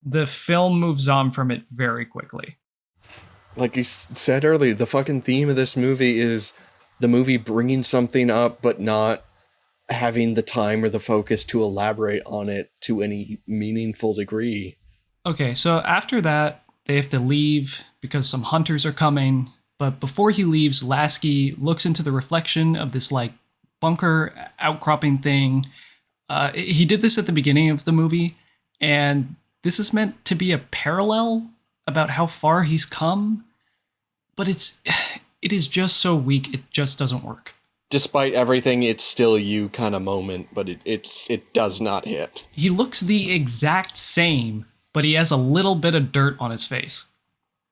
The film moves on from it very quickly. Like you said earlier, the fucking theme of this movie is the movie bringing something up but not having the time or the focus to elaborate on it to any meaningful degree. Okay, so after that, they have to leave because some hunters are coming. But before he leaves, Lasky looks into the reflection of this like bunker outcropping thing. He did this at the beginning of the movie, and this is meant to be a parallel about how far he's come, but it is just so weak, it just doesn't work. Despite everything, it's still you kind of moment, but it does not hit. He looks the exact same, but he has a little bit of dirt on his face.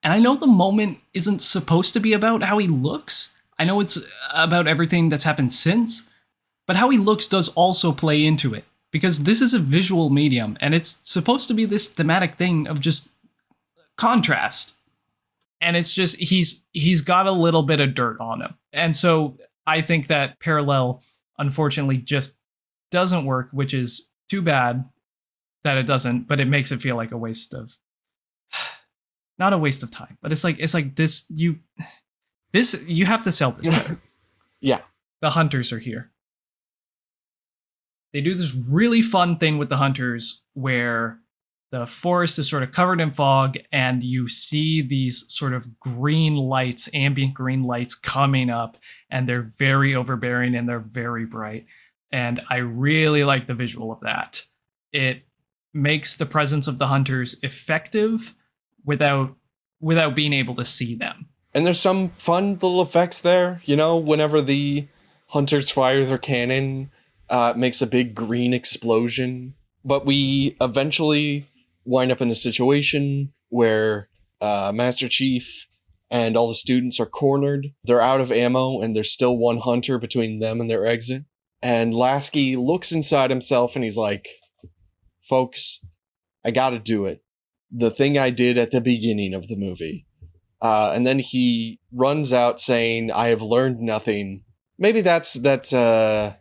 And I know the moment isn't supposed to be about how he looks. I know it's about everything that's happened since, but how he looks does also play into it because this is a visual medium and it's supposed to be this thematic thing of just contrast. And it's just he's got a little bit of dirt on him. And so I think that parallel unfortunately just doesn't work, which is too bad that it doesn't, but it makes it feel like a waste of not a waste of time, but it's like this you have to sell this better. Yeah. The hunters are here. They do this really fun thing with the hunters where the forest is sort of covered in fog and you see these sort of green lights, ambient green lights coming up, and they're very overbearing and they're very bright. And I really like the visual of that. It makes the presence of the hunters effective without being able to see them. And there's some fun little effects there, whenever the hunters fire their cannon, it makes a big green explosion. But we eventually wind up in a situation where Master Chief and all the students are cornered. They're out of ammo, and there's still one hunter between them and their exit. And Lasky looks inside himself, and he's like, folks, I gotta do it. The thing I did at the beginning of the movie. And then he runs out saying, I have learned nothing. Maybe that's an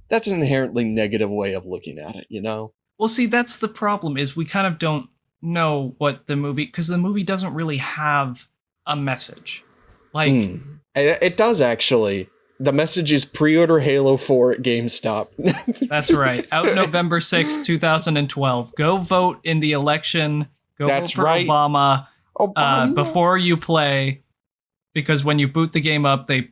inherently negative way of looking at it, Well, see, that's the problem is we kind of don't know what the movie, because the movie doesn't really have a message. It does, actually. The message is pre-order Halo 4 at GameStop. That's right. Out November 6th, 2012. Go vote in the election. Vote for right. Obama. Before you play, because when you boot the game up, they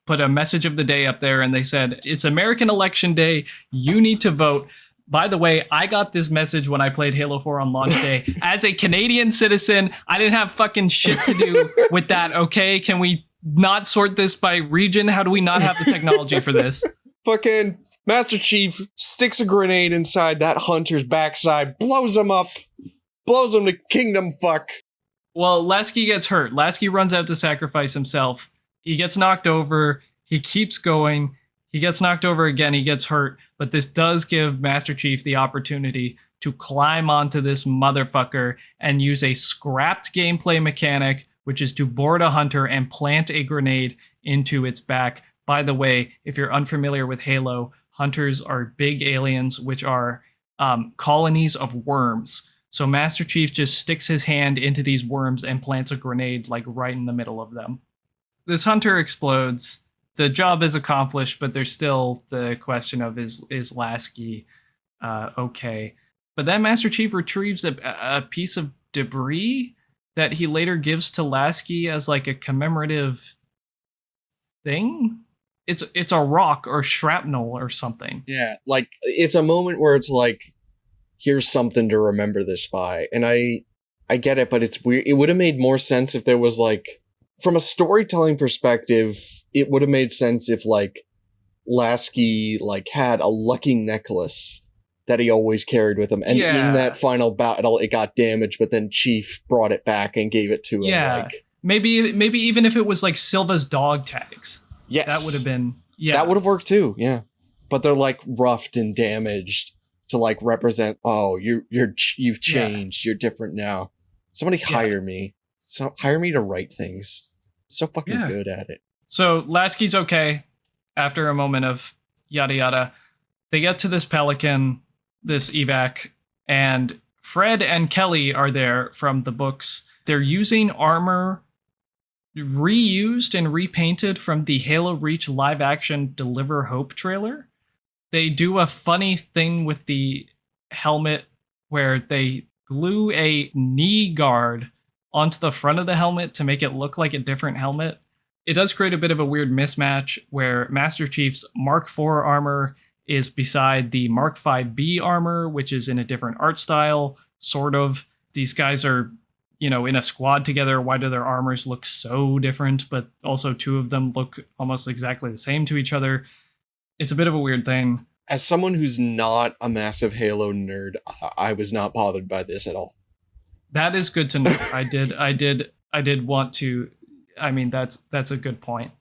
put a message of the day up there and they said, it's American Election Day. You need to vote. By the way, I got this message when I played Halo 4 on launch day. As a Canadian citizen, I didn't have fucking shit to do with that, okay? Can we not sort this by region? How do we not have the technology for this? Fucking Master Chief sticks a grenade inside that hunter's backside, blows him up, blows him to kingdom fuck. Well, Lasky gets hurt. Lasky runs out to sacrifice himself. He gets knocked over. He keeps going. He gets knocked over again. He gets hurt. But this does give Master Chief the opportunity to climb onto this motherfucker and use a scrapped gameplay mechanic, which is to board a hunter and plant a grenade into its back. By the way, if you're unfamiliar with Halo, hunters are big aliens, which are colonies of worms. So Master Chief just sticks his hand into these worms and plants a grenade like right in the middle of them. This hunter explodes. The job is accomplished, but there's still the question of is Lasky okay? But then Master Chief retrieves a piece of debris that he later gives to Lasky as like a commemorative thing. It's a rock or shrapnel or something. Yeah, like it's a moment where it's like, here's something to remember this by. And I get it, but it's weird. It would have made more sense if there was like, from a storytelling perspective, it would have made sense if like Lasky like had a lucky necklace that he always carried with him. And in that final battle, it got damaged, but then Chief brought it back and gave it to him. Yeah. Like, maybe even if it was like Silva's dog tags. Yes. That would have been, That would have worked too, yeah. But they're like roughed and damaged to like represent, you've changed, you're different now. Somebody hire me. Hire me to write things. So fucking good at it. So Lasky's okay after a moment of yada yada. They get to this Pelican, this evac, and Fred and Kelly are there from the books. They're using armor reused and repainted from the Halo Reach live action Deliver Hope trailer. They do a funny thing with the helmet where they glue a knee guard onto the front of the helmet to make it look like a different helmet. It does create a bit of a weird mismatch where Master Chief's Mark IV armor is beside the Mark V-B armor, which is in a different art style, sort of. These guys are, in a squad together. Why do their armors look so different? But also two of them look almost exactly the same to each other. It's a bit of a weird thing. As someone who's not a massive Halo nerd, I was not bothered by this at all. That is good to know. I did want to. I mean, that's a good point.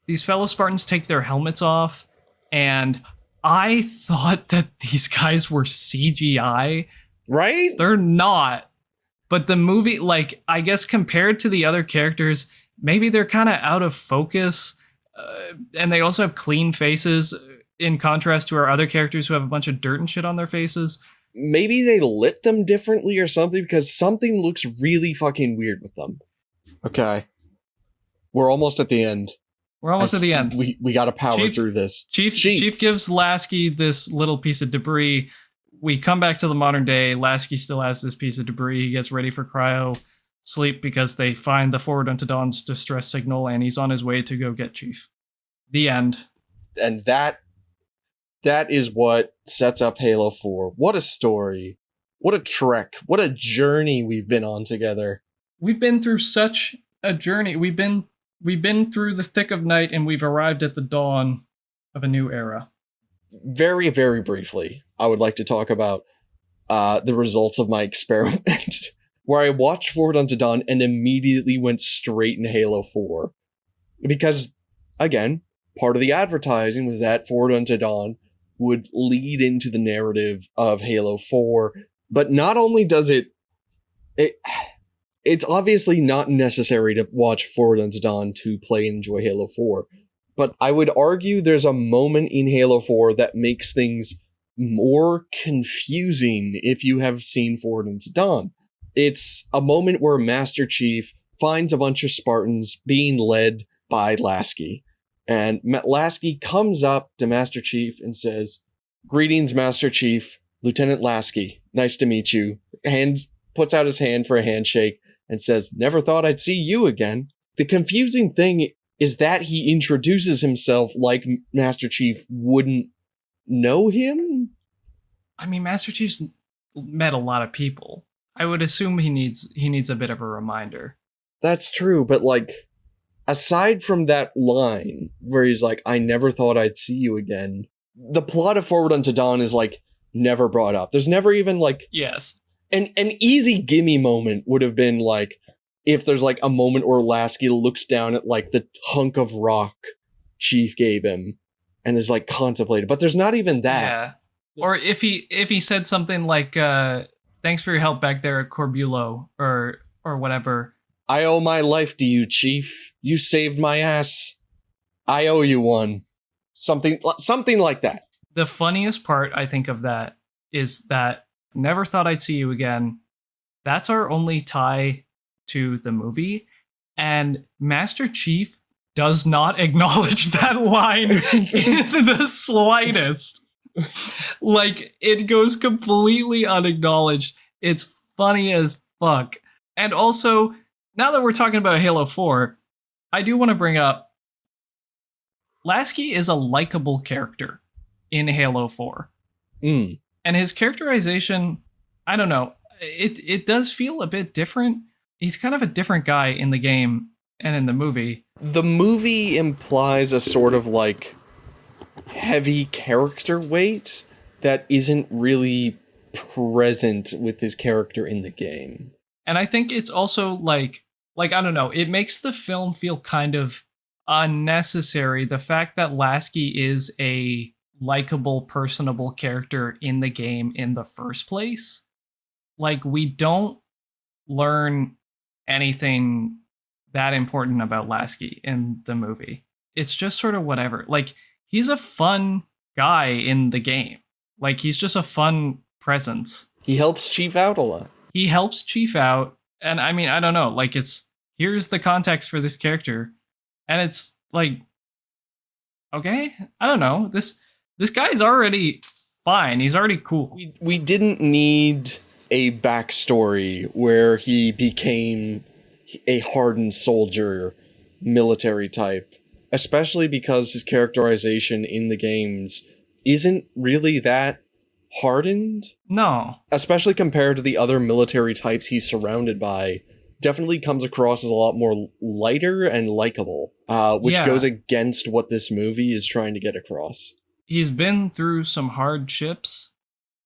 These fellow Spartans take their helmets off, and I thought that these guys were CGI. Right? They're not. But the movie, like, I guess compared to the other characters, maybe they're kind of out of focus. And they also have clean faces in contrast to our other characters who have a bunch of dirt and shit on their faces. Maybe they lit them differently or something, because something looks really fucking weird with them. Okay. We're almost at the end. We're almost at the end. We gotta power through this. Chief gives Lasky this little piece of debris. We come back to the modern day. Lasky still has this piece of debris. He gets ready for cryo sleep because they find the Forward Unto Dawn's distress signal, and he's on his way to go get Chief. The end. And that is what sets up Halo 4. What a story. What a trek. What a journey we've been on together. We've been through such a journey. We've been through the thick of night, and we've arrived at the dawn of a new era. Very, very briefly, I would like to talk about the results of my experiment, where I watched Forward Unto Dawn and immediately went straight into Halo 4. Because, again, part of the advertising was that Forward Unto Dawn would lead into the narrative of Halo 4, but not only does it's obviously not necessary to watch Forward Unto Dawn to play and enjoy Halo 4, but I would argue there's a moment in Halo 4 that makes things more confusing if you have seen Forward Unto Dawn. It's a moment where Master Chief finds a bunch of Spartans being led by Lasky. And Lasky comes up to Master Chief and says, "Greetings, Master Chief. Lieutenant Lasky. Nice to meet you." And puts out his hand for a handshake and says, "Never thought I'd see you again." The confusing thing is that he introduces himself like Master Chief wouldn't know him. I mean, Master Chief's met a lot of people. I would assume he needs a bit of a reminder. That's true, but like, aside from that line where he's like, "I never thought I'd see you again," the plot of Forward Unto Dawn is like never brought up. There's never even like yes. An easy gimme moment would have been like if there's like a moment where Lasky looks down at like the hunk of rock Chief gave him and is like contemplated, but there's not even that. Yeah. Or if he said something like "Thanks for your help back there at Corbulo," or whatever. "I owe my life to you, Chief. You saved my ass. I owe you one." Something like that. The funniest part, I think, of that is that "Never thought I'd see you again." That's our only tie to the movie. And Master Chief does not acknowledge that line in the slightest. Like, it goes completely unacknowledged. It's funny as fuck. And also, now that we're talking about Halo 4, I do want to bring up Lasky is a likable character in Halo 4. And his characterization, I don't know, it does feel a bit different. He's kind of a different guy in the game and in the movie. The movie implies a sort of like heavy character weight that isn't really present with his character in the game. And I think it's also like I don't know, it makes the film feel kind of unnecessary. The fact that Lasky is a likable, personable character in the game in the first place. Like, we don't learn anything that important about Lasky in the movie. It's just sort of whatever. Like, he's a fun guy in the game. Like, he's just a fun presence. He helps Chief out a lot. He helps Chief out. And I mean, I don't know, like, here's the context for this character. And it's like, okay, I don't know. This guy's already fine. He's already cool. We didn't need a backstory where he became a hardened soldier, military type, especially because his characterization in the games isn't really that hardened. No. Especially compared to the other military types he's surrounded by. Definitely comes across as a lot more lighter and likable, which goes against what this movie is trying to get across. He's been through some hardships,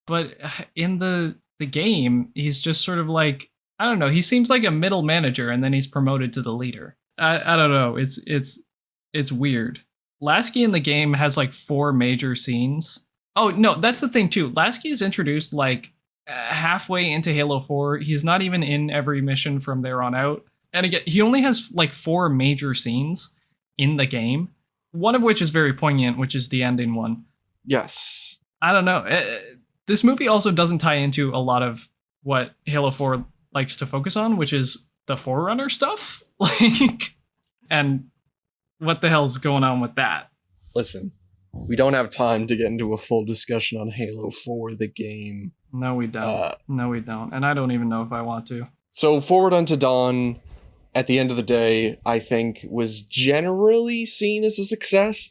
but in the game, he's just sort of like, I don't know. He seems like a middle manager, and then he's promoted to the leader. I don't know. It's weird. Lasky in the game has like 4 major scenes. Oh no, that's the thing too. Lasky is introduced like halfway into Halo 4. He's not even in every mission from there on out. And again, he only has like 4 major scenes in the game. One of which is very poignant, which is the ending one. Yes. I don't know. This movie also doesn't tie into a lot of what Halo 4 likes to focus on, which is the Forerunner stuff. Like, and what the hell's going on with that? Listen, we don't have time to get into a full discussion on Halo 4, the game. No, we don't. No, we don't. And I don't even know if I want to. So, Forward Unto Dawn, at the end of the day, I think was generally seen as a success.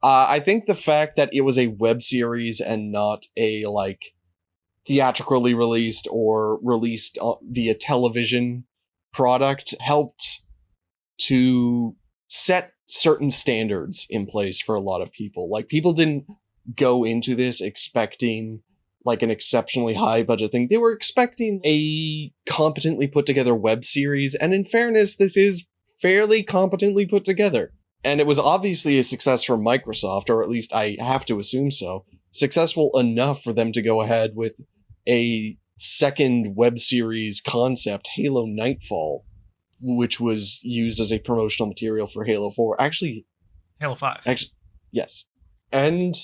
I think the fact that it was a web series and not a, like, theatrically released or released via television product helped to set certain standards in place for a lot of people. Like, people didn't go into this expecting like an exceptionally high budget thing. They were expecting a competently put together web series, and in fairness, this is fairly competently put together. And it was obviously a success for Microsoft, or at least I have to assume so. Successful enough for them to go ahead with a second web series concept, Halo Nightfall, which was used as a promotional material for Halo 4. Actually, Halo 5. Actually, yes. And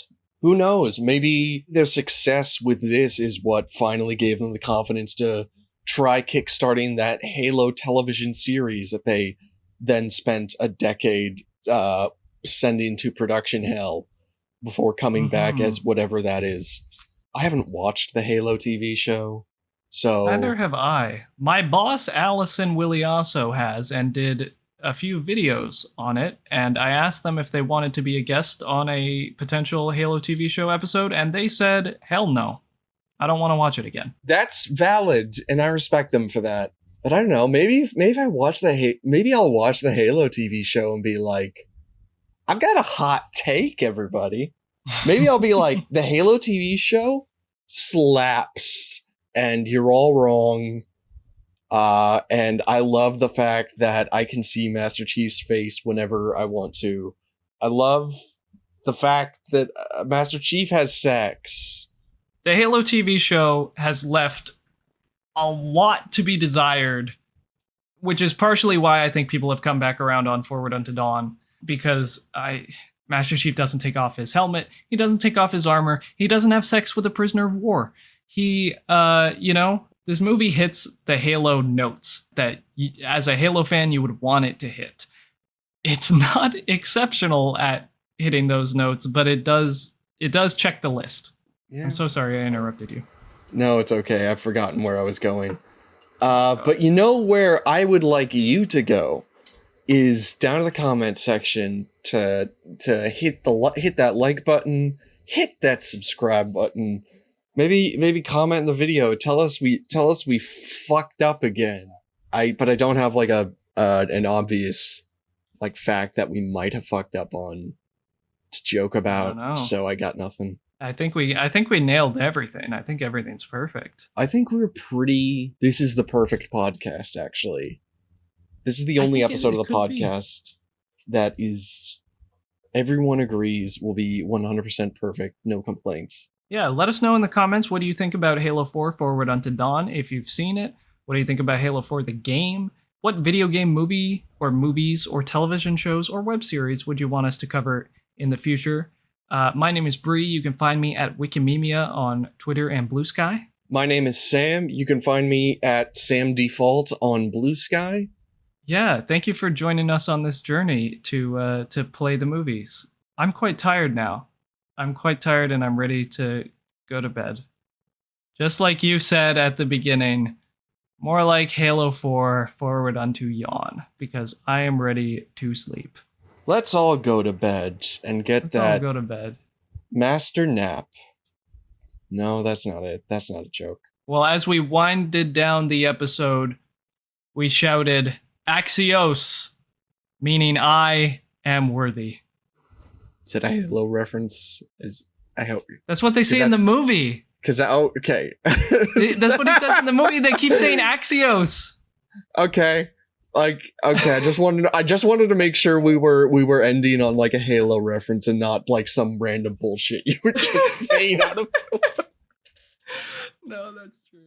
who knows? Maybe their success with this is what finally gave them the confidence to try kickstarting that Halo television series that they then spent a decade sending to production hell before coming back as whatever that is. I haven't watched the Halo TV show, so... Neither have I. My boss, Allison Willioso, has and did a few videos on it, and I asked them if they wanted to be a guest on a potential Halo TV show episode, and they said, hell no. I don't want to watch it again. That's valid, and I respect them for that. But I don't know, maybe I watch maybe I'll watch the Halo TV show and be like, I've got a hot take, everybody. Maybe I'll be like, the Halo TV show slaps, and you're all wrong. And I love the fact that I can see Master Chief's face whenever I want to. I love the fact that Master Chief has sex. The Halo TV show has left a lot to be desired, which is partially why I think people have come back around on Forward Unto Dawn, because Master Chief doesn't take off his helmet, he doesn't take off his armor, he doesn't have sex with a prisoner of war. He, this movie hits the Halo notes that, as a Halo fan, you would want it to hit. It's not exceptional at hitting those notes, but it does check the list. Yeah. I'm so sorry I interrupted you. No, it's okay. I've forgotten where I was going. But you know where I would like you to go is down in the comment section to hit that like button, hit that subscribe button. Maybe comment in the video. Tell us we fucked up again. But I don't have like an obvious like fact that we might have fucked up on to joke about. So I got nothing. I think we nailed everything. I think everything's perfect. I think this is the perfect podcast, actually. This is the only episode of the podcast that is, everyone agrees will be 100% perfect, no complaints. Yeah, let us know in the comments, what do you think about Halo 4 Forward Unto Dawn, if you've seen it? What do you think about Halo 4 the game? What video game movie or movies or television shows or web series would you want us to cover in the future? My name is Brie. You can find me at Wikimemia on Twitter and Blue Sky. My name is Sam. You can find me at Sam Default on Blue Sky. Yeah, thank you for joining us on this journey to play the movies. I'm quite tired now. I'm quite tired and I'm ready to go to bed. Just like you said at the beginning, more like Halo 4 Forward Unto Yawn, because I am ready to sleep. Let's all go to bed and Let's all go to bed. Master nap. No, that's not it. That's not a joke. Well, as we winded down the episode, we shouted, Axios, meaning I am worthy. Is it a Halo reference? I hope. That's what they say in the movie. Because okay. That's what he says in the movie. They keep saying Axios. Okay. Like, okay, I just wanted to make sure we were ending on like a Halo reference and not like some random bullshit you were just saying out of. No, that's true.